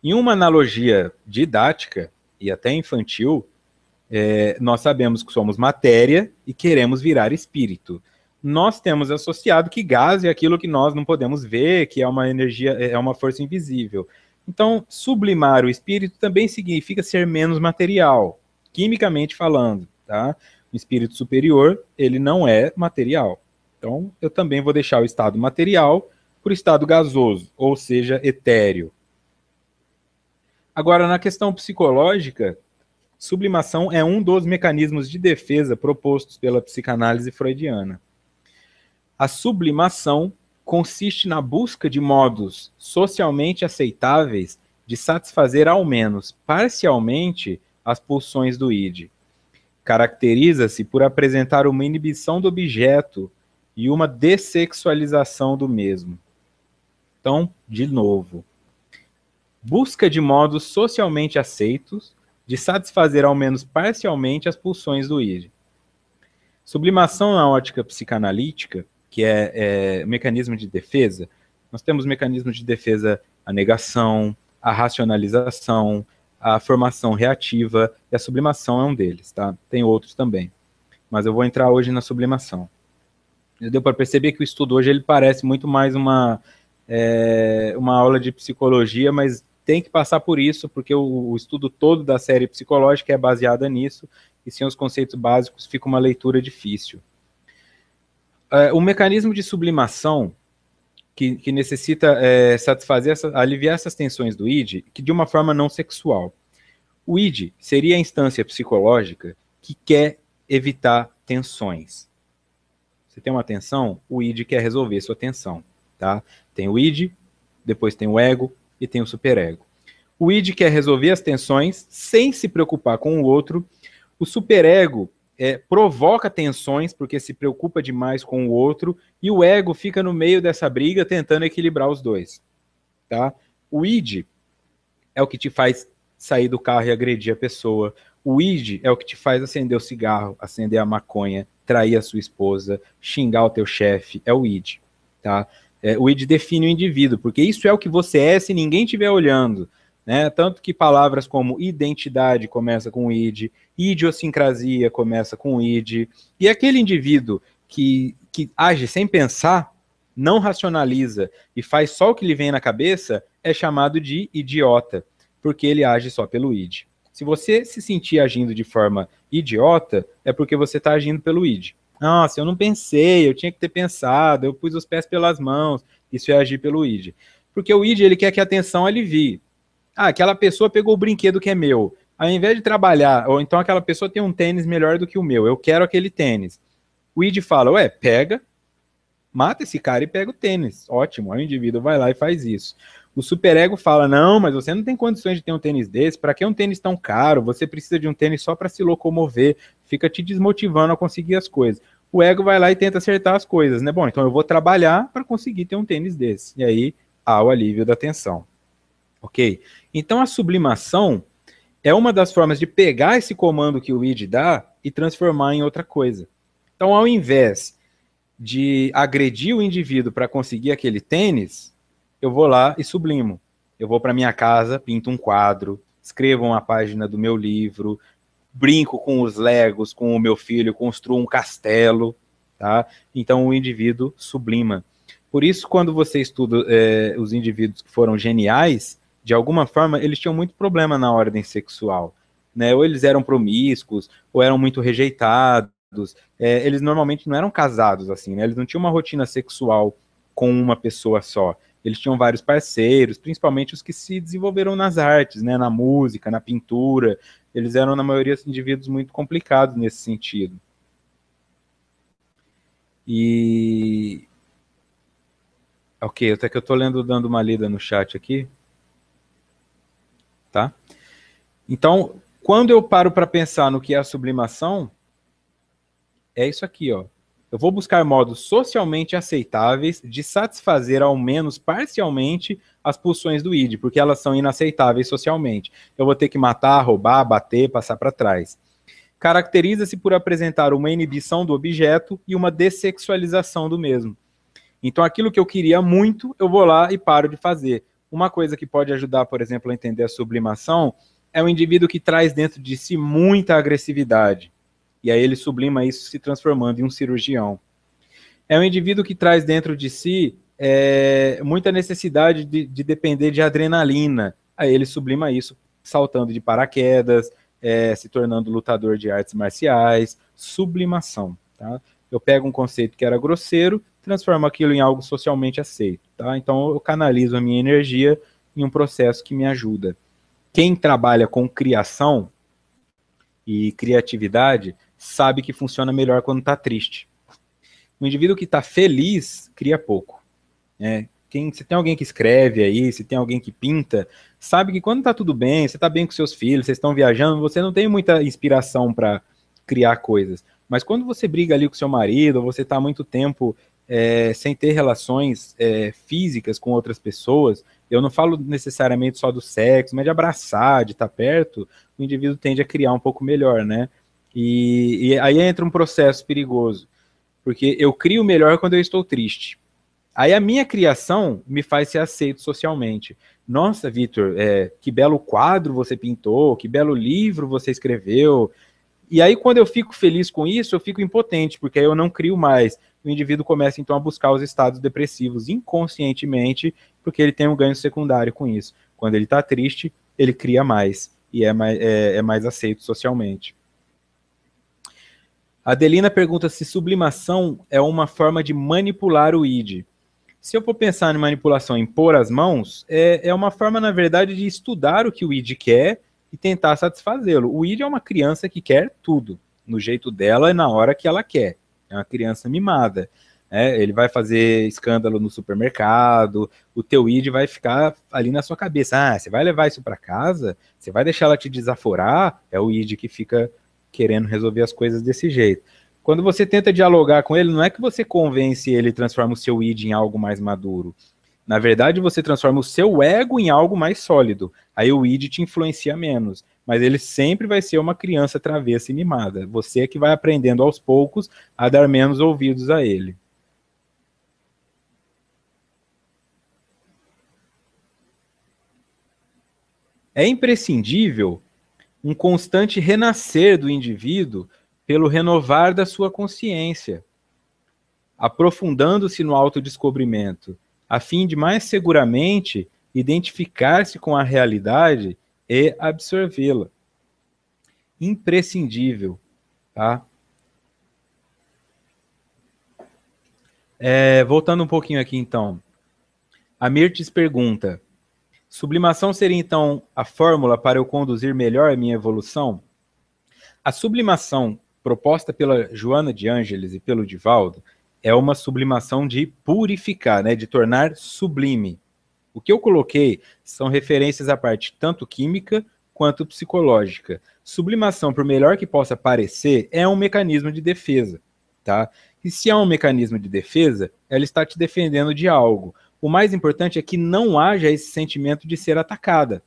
Em uma analogia didática e até infantil, nós sabemos que somos matéria e queremos virar espírito. Nós temos associado que gás é aquilo que nós não podemos ver, que é uma energia, é uma força invisível. Então, sublimar o espírito também significa ser menos material, quimicamente falando, tá? O espírito superior, ele não é material. Então, eu também vou deixar o estado material para o estado gasoso, ou seja, etéreo. Agora, na questão psicológica, Sublimação é um dos mecanismos de defesa propostos pela psicanálise freudiana. A sublimação consiste na busca de modos socialmente aceitáveis de satisfazer ao menos parcialmente as pulsões do id. Caracteriza-se por apresentar uma inibição do objeto e uma dessexualização do mesmo. Então, de novo, busca de modos socialmente aceitos de satisfazer ao menos parcialmente as pulsões do id. Sublimação na ótica psicanalítica, que é mecanismo de defesa, nós temos mecanismos de defesa, a negação, a racionalização, a formação reativa, e a sublimação é um deles, tá? Tem outros também, mas eu vou entrar hoje na sublimação. Deu para perceber que o estudo hoje ele parece muito mais uma aula de psicologia, mas tem que passar por isso, porque o estudo todo da série psicológica é baseada nisso, e sem os conceitos básicos fica uma leitura difícil. O mecanismo de sublimação que necessita satisfazer, aliviar essas tensões do id, que de uma forma não sexual. O id seria a instância psicológica que quer evitar tensões. Você tem uma tensão, o id quer resolver sua tensão, tá? Tem o id, depois tem o ego e tem o superego. O id quer resolver as tensões sem se preocupar com o outro. O superego provoca tensões porque se preocupa demais com o outro, e o ego fica no meio dessa briga tentando equilibrar os dois, tá? O id é o que te faz sair do carro e agredir a pessoa. O id é o que te faz acender o cigarro, acender a maconha, trair a sua esposa, xingar o teu chefe, é o id, tá? O id define o indivíduo, porque isso é o que você é se ninguém estiver olhando, né? Tanto que palavras como identidade começa com id, idiosincrasia começa com id, e aquele indivíduo que age sem pensar, não racionaliza e faz só o que lhe vem na cabeça, é chamado de idiota, porque ele age só pelo id. Se você se sentir agindo de forma idiota, é porque você está agindo pelo id. Nossa, eu não pensei, eu tinha que ter pensado, eu pus os pés pelas mãos, isso é agir pelo id. Porque o id, ele quer que a atenção alivie. Ah, aquela pessoa pegou o brinquedo que é meu. Ao invés de trabalhar, ou então aquela pessoa tem um tênis melhor do que o meu, eu quero aquele tênis. O id fala, ué, pega, mata esse cara e pega o tênis. Ótimo, aí o indivíduo vai lá e faz isso. O superego fala, não, mas você não tem condições de ter um tênis desse, para que um tênis tão caro? Você precisa de um tênis só para se locomover, fica te desmotivando a conseguir as coisas. O ego vai lá e tenta acertar as coisas, né? Bom, então eu vou trabalhar para conseguir ter um tênis desse. E aí há o alívio da tensão. Ok? Então a sublimação é uma das formas de pegar esse comando que o id dá e transformar em outra coisa. Então, ao invés de agredir o indivíduo para conseguir aquele tênis, eu vou lá e sublimo. Eu vou para minha casa, pinto um quadro, escrevo uma página do meu livro, brinco com os legos, com o meu filho, construo um castelo, tá? Então o indivíduo sublima. Por isso, quando você estuda os indivíduos que foram geniais, de alguma forma, eles tinham muito problema na ordem sexual, né? Ou eles eram promíscuos, ou eram muito rejeitados. Eles normalmente não eram casados, assim, né? Eles não tinham uma rotina sexual com uma pessoa só. Eles tinham vários parceiros, principalmente os que se desenvolveram nas artes, né? Na música, na pintura. Eles eram, na maioria, indivíduos muito complicados nesse sentido. E... Ok, até que eu estou dando uma lida no chat aqui. Tá? Então, quando eu paro para pensar no que é a sublimação, é isso aqui, ó. Eu vou buscar modos socialmente aceitáveis de satisfazer ao menos parcialmente as pulsões do id, porque elas são inaceitáveis socialmente. Eu vou ter que matar, roubar, bater, passar para trás. Caracteriza-se por apresentar uma inibição do objeto e uma dessexualização do mesmo. Então, aquilo que eu queria muito, eu vou lá e paro de fazer. Uma coisa que pode ajudar, por exemplo, a entender a sublimação é um indivíduo que traz dentro de si muita agressividade. E aí ele sublima isso se transformando em um cirurgião. É um indivíduo que traz dentro de si muita necessidade de depender de adrenalina. Aí ele sublima isso saltando de paraquedas, se tornando lutador de artes marciais. Sublimação. Tá? Eu pego um conceito que era grosseiro, transformo aquilo em algo socialmente aceito. Tá? Então eu canalizo a minha energia em um processo que me ajuda. Quem trabalha com criação, e criatividade sabe que funciona melhor quando está triste. O indivíduo que está feliz cria pouco, né? Se tem alguém que escreve aí, se tem alguém que pinta, sabe que quando está tudo bem, você está bem com seus filhos, vocês estão viajando, você não tem muita inspiração para criar coisas. Mas quando você briga ali com seu marido, ou você está muito tempo sem ter relações físicas com outras pessoas, eu não falo necessariamente só do sexo, mas de abraçar, de estar perto, o indivíduo tende a criar um pouco melhor, né? E aí entra um processo perigoso, porque eu crio melhor quando eu estou triste. Aí a minha criação me faz ser aceito socialmente. Nossa, Vitor, que belo quadro você pintou, que belo livro você escreveu. E aí, quando eu fico feliz com isso, eu fico impotente, porque aí eu não crio mais. O indivíduo começa, então, a buscar os estados depressivos inconscientemente, porque ele tem um ganho secundário com isso. Quando ele está triste, ele cria mais, e é mais aceito socialmente. A Adelina pergunta se sublimação é uma forma de manipular o id. Se eu for pensar em manipulação, em pôr as mãos, é uma forma, na verdade, de estudar o que o id quer e tentar satisfazê-lo. O id é uma criança que quer tudo, no jeito dela e na hora que ela quer. É uma criança mimada. Ele vai fazer escândalo no supermercado, o teu id vai ficar ali na sua cabeça. Ah, você vai levar isso para casa? Você vai deixar ela te desaforar? É o id que fica querendo resolver as coisas desse jeito. Quando você tenta dialogar com ele, não é que você convence ele e transforma o seu id em algo mais maduro. Na verdade, você transforma o seu ego em algo mais sólido. Aí o id te influencia menos. Mas ele sempre vai ser uma criança travessa e mimada. Você é que vai aprendendo aos poucos a dar menos ouvidos a ele. É imprescindível um constante renascer do indivíduo pelo renovar da sua consciência, aprofundando-se no autodescobrimento, a fim de mais seguramente identificar-se com a realidade e absorvê-la. Imprescindível, tá? Voltando um pouquinho aqui, então. A Mirtes pergunta, sublimação seria, então, a fórmula para eu conduzir melhor a minha evolução? A sublimação proposta pela Joana de Ângeles e pelo Divaldo é uma sublimação de purificar, né, de tornar sublime. O que eu coloquei são referências à parte tanto química quanto psicológica. Sublimação, por melhor que possa parecer, é um mecanismo de defesa, tá? E se é um mecanismo de defesa, ela está te defendendo de algo. O mais importante é que não haja esse sentimento de ser atacada.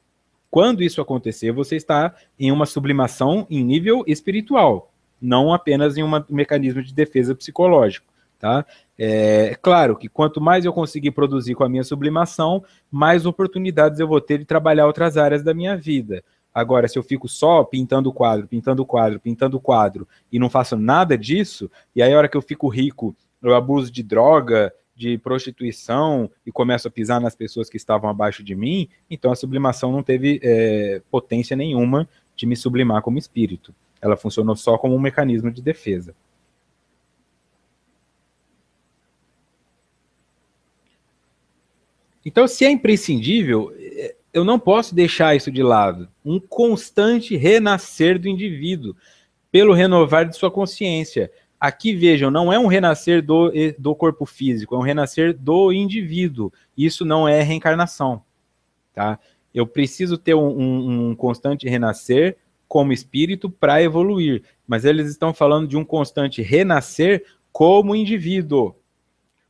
Quando isso acontecer, você está em uma sublimação em nível espiritual, não apenas em um mecanismo de defesa psicológico, tá? É claro que quanto mais eu conseguir produzir com a minha sublimação, mais oportunidades eu vou ter de trabalhar outras áreas da minha vida. Agora, se eu fico só pintando quadro, pintando quadro, pintando quadro, e não faço nada disso, e aí a hora que eu fico rico, eu abuso de droga, de prostituição e começo a pisar nas pessoas que estavam abaixo de mim, então a sublimação não teve potência nenhuma de me sublimar como espírito. Ela funcionou só como um mecanismo de defesa. Então, se é imprescindível, eu não posso deixar isso de lado. Um constante renascer do indivíduo pelo renovar de sua consciência. Aqui, vejam, não é um renascer do corpo físico, é um renascer do indivíduo. Isso não é reencarnação, tá? Eu preciso ter um constante renascer como espírito para evoluir, mas eles estão falando de um constante renascer como indivíduo.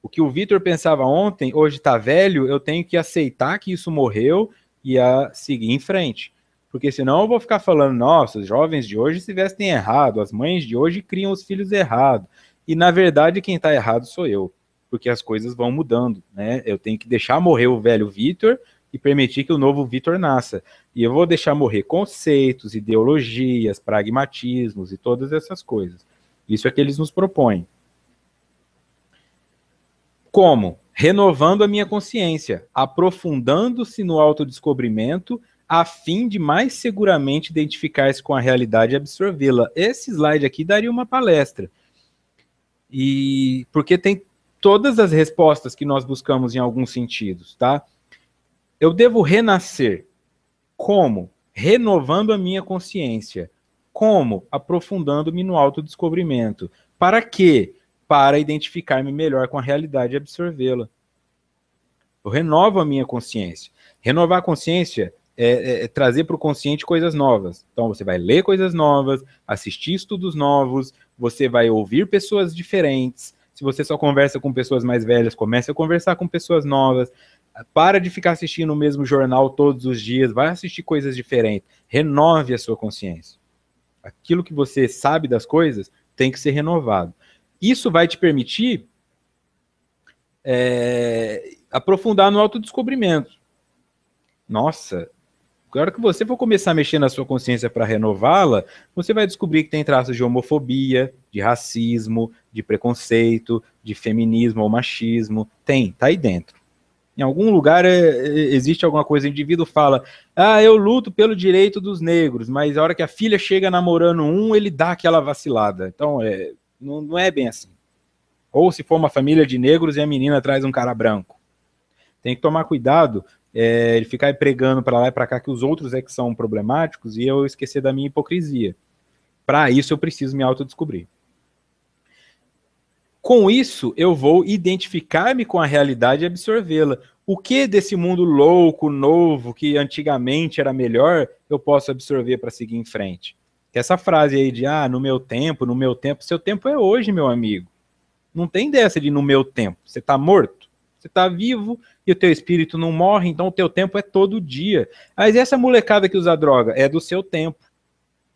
O que o Vitor pensava ontem, hoje está velho, eu tenho que aceitar que isso morreu e a seguir em frente. Porque senão eu vou ficar falando, nossa, os jovens de hoje se vestem errado, as mães de hoje criam os filhos errado. E na verdade quem está errado sou eu, porque as coisas vão mudando, né? Eu tenho que deixar morrer o velho Vitor e permitir que o novo Vitor nasça. E eu vou deixar morrer conceitos, ideologias, pragmatismos e todas essas coisas. Isso é que eles nos propõem. Como? Renovando a minha consciência, aprofundando-se no autodescobrimento, a fim de mais seguramente identificar-se com a realidade e absorvê-la. Esse slide aqui daria uma palestra. E porque tem todas as respostas que nós buscamos em alguns sentidos, tá? Eu devo renascer. Como? Renovando a minha consciência. Como? Aprofundando-me no autodescobrimento. Para quê? Para identificar-me melhor com a realidade e absorvê-la. Eu renovo a minha consciência. Renovar a consciência é trazer para o consciente coisas novas. Então, você vai ler coisas novas, assistir estudos novos, você vai ouvir pessoas diferentes. Se você só conversa com pessoas mais velhas, comece a conversar com pessoas novas. Para de ficar assistindo o mesmo jornal todos os dias, vai assistir coisas diferentes. Renove a sua consciência. Aquilo que você sabe das coisas tem que ser renovado. Isso vai te permitir aprofundar no autodescobrimento. Nossa, na hora que você for começar a mexer na sua consciência para renová-la, você vai descobrir que tem traços de homofobia, de racismo, de preconceito, de feminismo ou machismo. Tá aí dentro. Em algum lugar existe alguma coisa, o indivíduo fala, eu luto pelo direito dos negros, mas a hora que a filha chega namorando ele dá aquela vacilada. Então, não é bem assim. Ou se for uma família de negros e a menina traz um cara branco. Tem que tomar cuidado, ele ficar pregando para lá e para cá que os outros que são problemáticos e eu esquecer da minha hipocrisia. Para isso eu preciso me autodescobrir. Com isso, eu vou identificar-me com a realidade e absorvê-la. O que desse mundo louco, novo, que antigamente era melhor, eu posso absorver para seguir em frente? Essa frase aí de, no meu tempo, seu tempo é hoje, meu amigo. Não tem dessa de no meu tempo. Você está morto, você está vivo e o teu espírito não morre, então o teu tempo é todo dia. Mas essa molecada que usa droga é do seu tempo,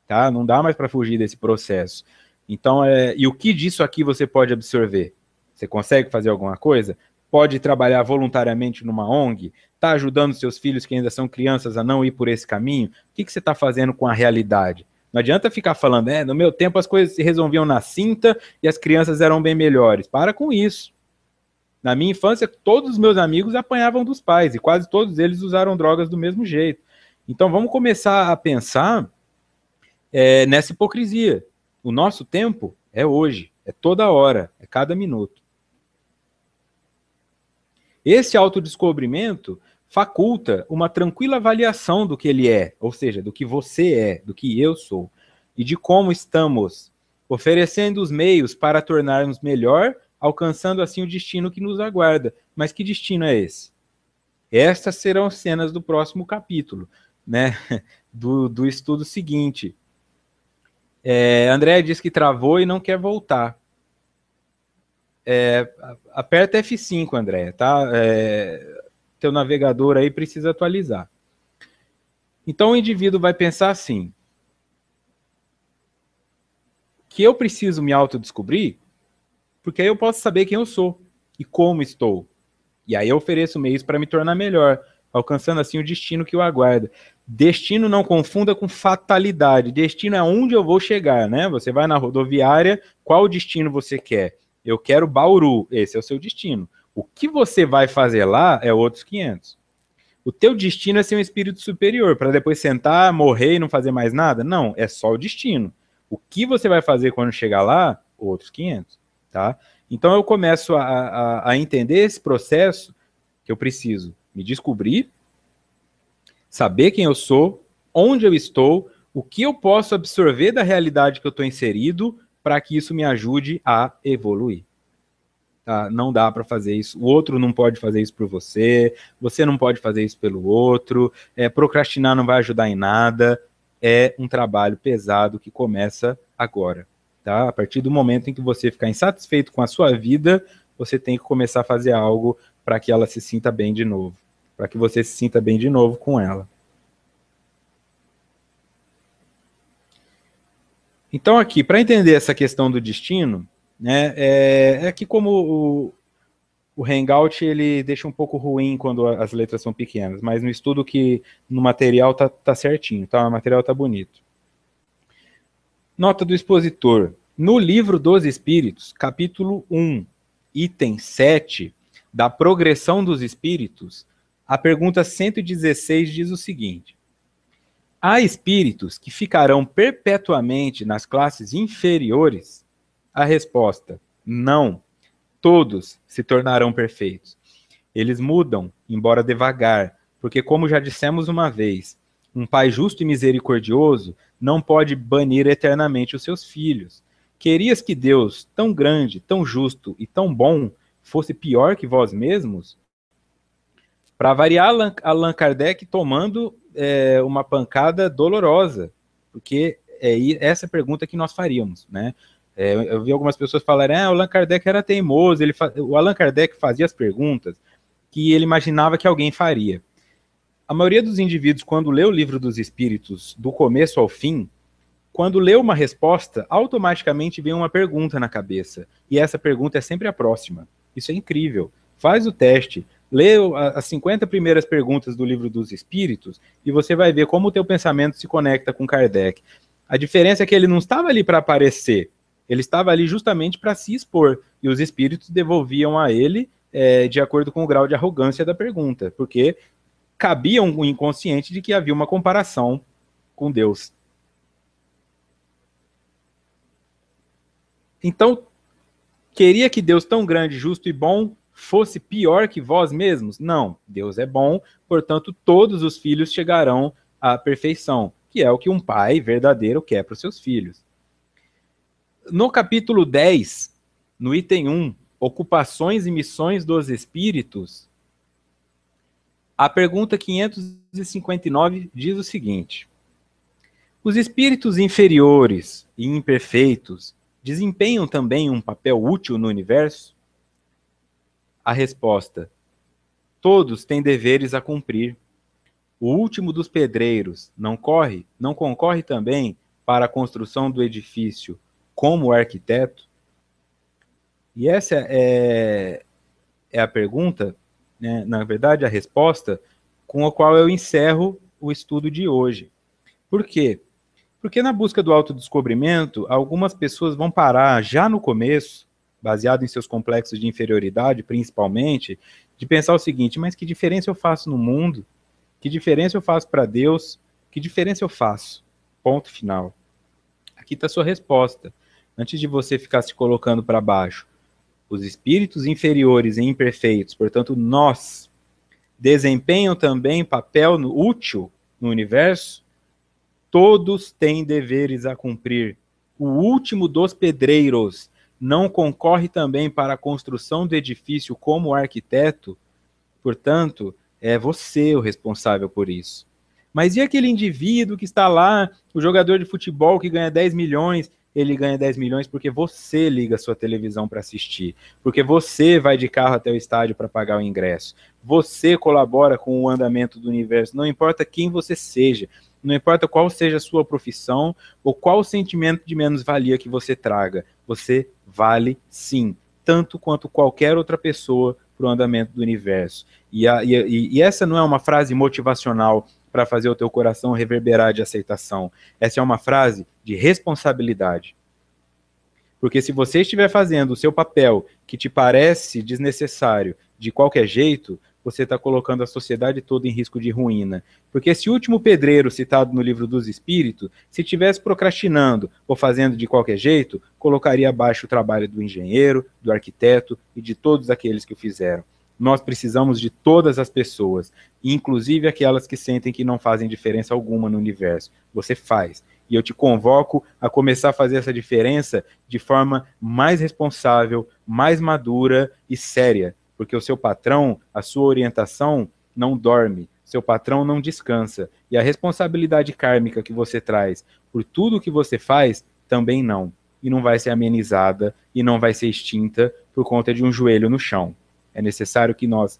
tá? Não dá mais para fugir desse processo. Então, e o que disso aqui você pode absorver? Você consegue fazer alguma coisa? Pode trabalhar voluntariamente numa ONG? Está ajudando seus filhos que ainda são crianças a não ir por esse caminho? O que você está fazendo com a realidade? Não adianta ficar falando, no meu tempo as coisas se resolviam na cinta e as crianças eram bem melhores. Para com isso. Na minha infância, todos os meus amigos apanhavam dos pais e quase todos eles usaram drogas do mesmo jeito. Então, vamos começar a pensar nessa hipocrisia. O nosso tempo é hoje, é toda hora, é cada minuto. Esse autodescobrimento faculta uma tranquila avaliação do que ele é, ou seja, do que você é, do que eu sou, e de como estamos, oferecendo os meios para tornarmos melhor, alcançando assim o destino que nos aguarda. Mas que destino é esse? Estas serão as cenas do próximo capítulo, né? Do estudo seguinte. André diz que travou e não quer voltar. Aperta F5, André, tá? Teu navegador aí precisa atualizar. Então o indivíduo vai pensar assim, que eu preciso me autodescobrir, porque aí eu posso saber quem eu sou e como estou. E aí eu ofereço meios para me tornar melhor, alcançando assim o destino que o aguarda. Destino não confunda com fatalidade. Destino é onde eu vou chegar, né? Você vai na rodoviária, qual destino você quer? Eu quero Bauru, esse é o seu destino. O que você vai fazer lá é outros 500. O teu destino é ser um espírito superior, para depois sentar, morrer e não fazer mais nada? Não, é só o destino. O que você vai fazer quando chegar lá? Outros 500, tá? Então eu começo a entender esse processo que eu preciso me descobrir, saber quem eu sou, onde eu estou, o que eu posso absorver da realidade que eu estou inserido para que isso me ajude a evoluir. Tá? Não dá para fazer isso. O outro não pode fazer isso por você, você não pode fazer isso pelo outro. Procrastinar não vai ajudar em nada. É um trabalho pesado que começa agora. Tá? A partir do momento em que você ficar insatisfeito com a sua vida, você tem que começar a fazer algo para que ela se sinta bem de novo. Para que você se sinta bem de novo com ela. Então aqui, para entender essa questão do destino, né, que como o Hangout ele deixa um pouco ruim quando as letras são pequenas, mas no estudo que no material tá certinho, tá? O material tá bonito. Nota do expositor. No Livro dos Espíritos, capítulo 1, item 7, da progressão dos espíritos, a pergunta 116 diz o seguinte: há espíritos que ficarão perpetuamente nas classes inferiores? A resposta: não. Todos se tornarão perfeitos. Eles mudam, embora devagar, porque, como já dissemos uma vez, Um pai justo e misericordioso não pode banir eternamente os seus filhos. Querias que Deus, tão grande, tão justo e tão bom, fosse pior que vós mesmos? Para variar, Allan Kardec tomando uma pancada dolorosa, porque é essa pergunta que nós faríamos, né? Eu vi algumas pessoas falarem, o Allan Kardec era teimoso, o Allan Kardec fazia as perguntas que ele imaginava que alguém faria. A maioria dos indivíduos, quando lê o Livro dos Espíritos, do começo ao fim, quando lê uma resposta, automaticamente vem uma pergunta na cabeça. E essa pergunta é sempre a próxima. Isso é incrível. Faz o teste, lê as 50 primeiras perguntas do Livro dos Espíritos e você vai ver como o teu pensamento se conecta com Kardec. A diferença é que ele não estava ali para aparecer, ele estava ali justamente para se expor. E os espíritos devolviam a ele de acordo com o grau de arrogância da pergunta, porque cabia um inconsciente de que havia uma comparação com Deus. Então, queria que Deus tão grande, justo e bom fosse pior que vós mesmos? Não, Deus é bom, portanto, todos os filhos chegarão à perfeição, que é o que um pai verdadeiro quer para os seus filhos. No capítulo 10, no item 1, ocupações e missões dos espíritos, a pergunta 559 diz o seguinte: os espíritos inferiores e imperfeitos desempenham também um papel útil no universo? A resposta: todos têm deveres a cumprir. O último dos pedreiros não concorre também para a construção do edifício como arquiteto? E essa é a pergunta, né, na verdade, a resposta com a qual eu encerro o estudo de hoje. Por quê? Porque na busca do autodescobrimento, algumas pessoas vão parar já no começo, baseado em seus complexos de inferioridade, principalmente, de pensar o seguinte: mas que diferença eu faço no mundo? Que diferença eu faço para Deus? Que diferença eu faço? Ponto final. Aqui está a sua resposta. Antes de você ficar se colocando para baixo, os espíritos inferiores e imperfeitos, portanto, nós, desempenham também papel útil no universo? Todos têm deveres a cumprir. O último dos pedreiros não concorre também para a construção do edifício como arquiteto? Portanto, é você o responsável por isso. Mas e aquele indivíduo que está lá, o jogador de futebol que ganha 10 milhões? Ele ganha 10 milhões porque você liga a sua televisão para assistir, porque você vai de carro até o estádio para pagar o ingresso, você colabora com o andamento do universo, não importa quem você seja, não importa qual seja a sua profissão ou qual o sentimento de menos-valia que você traga, você vale sim, tanto quanto qualquer outra pessoa para o andamento do universo. E essa não é uma frase motivacional para fazer o teu coração reverberar de aceitação. Essa é uma frase de responsabilidade. Porque se você estiver fazendo o seu papel que te parece desnecessário de qualquer jeito, você está colocando a sociedade toda em risco de ruína. Porque esse último pedreiro citado no Livro dos Espíritos, se estivesse procrastinando ou fazendo de qualquer jeito, colocaria abaixo o trabalho do engenheiro, do arquiteto e de todos aqueles que o fizeram. Nós precisamos de todas as pessoas, inclusive aquelas que sentem que não fazem diferença alguma no universo. Você faz. E eu te convoco a começar a fazer essa diferença de forma mais responsável, mais madura e séria, porque o seu patrão, a sua orientação não dorme, seu patrão não descansa, e a responsabilidade kármica que você traz por tudo que você faz também não, e não vai ser amenizada e não vai ser extinta por conta de um joelho no chão. É necessário que nós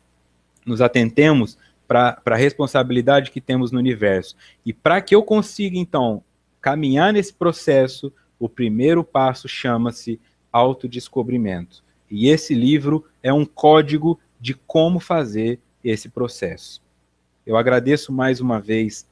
nos atentemos para a responsabilidade que temos no universo. E para que eu consiga, então, caminhar nesse processo, o primeiro passo chama-se autodescobrimento. E esse livro é um código de como fazer esse processo. Eu agradeço mais uma vez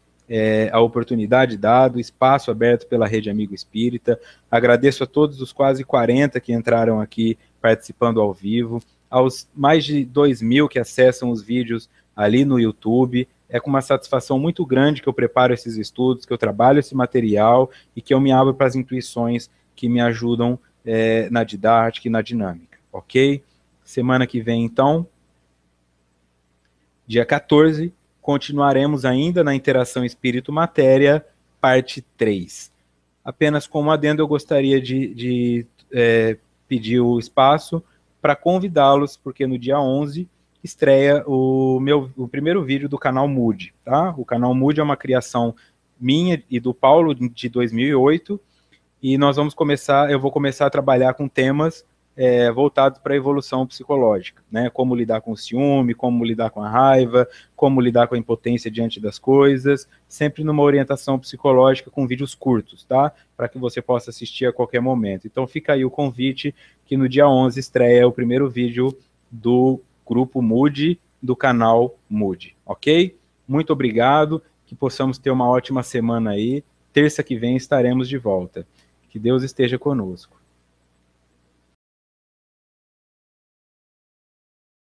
a oportunidade dada, o espaço aberto pela Rede Amigo Espírita. Agradeço a todos os quase 40 que entraram aqui participando ao vivo, aos mais de 2.000 que acessam os vídeos ali no YouTube. É com uma satisfação muito grande que eu preparo esses estudos, que eu trabalho esse material e que eu me abro para as intuições que me ajudam na didática e na dinâmica, ok? Semana que vem, então, dia 14, continuaremos ainda na interação espírito-matéria, parte 3. Apenas como adendo, eu gostaria de pedir o espaço para convidá-los, porque no dia 11 estreia o primeiro vídeo do canal Mood, tá? O canal Mood é uma criação minha e do Paulo de 2008, e eu vou começar a trabalhar com temas voltados para a evolução psicológica, né? Como lidar com o ciúme, como lidar com a raiva, como lidar com a impotência diante das coisas, sempre numa orientação psicológica com vídeos curtos, tá? Para que você possa assistir a qualquer momento. Então fica aí o convite, que no dia 11 estreia o primeiro vídeo do grupo Mood, do canal Mood, ok? Muito obrigado, que possamos ter uma ótima semana aí. Terça que vem estaremos de volta. Que Deus esteja conosco.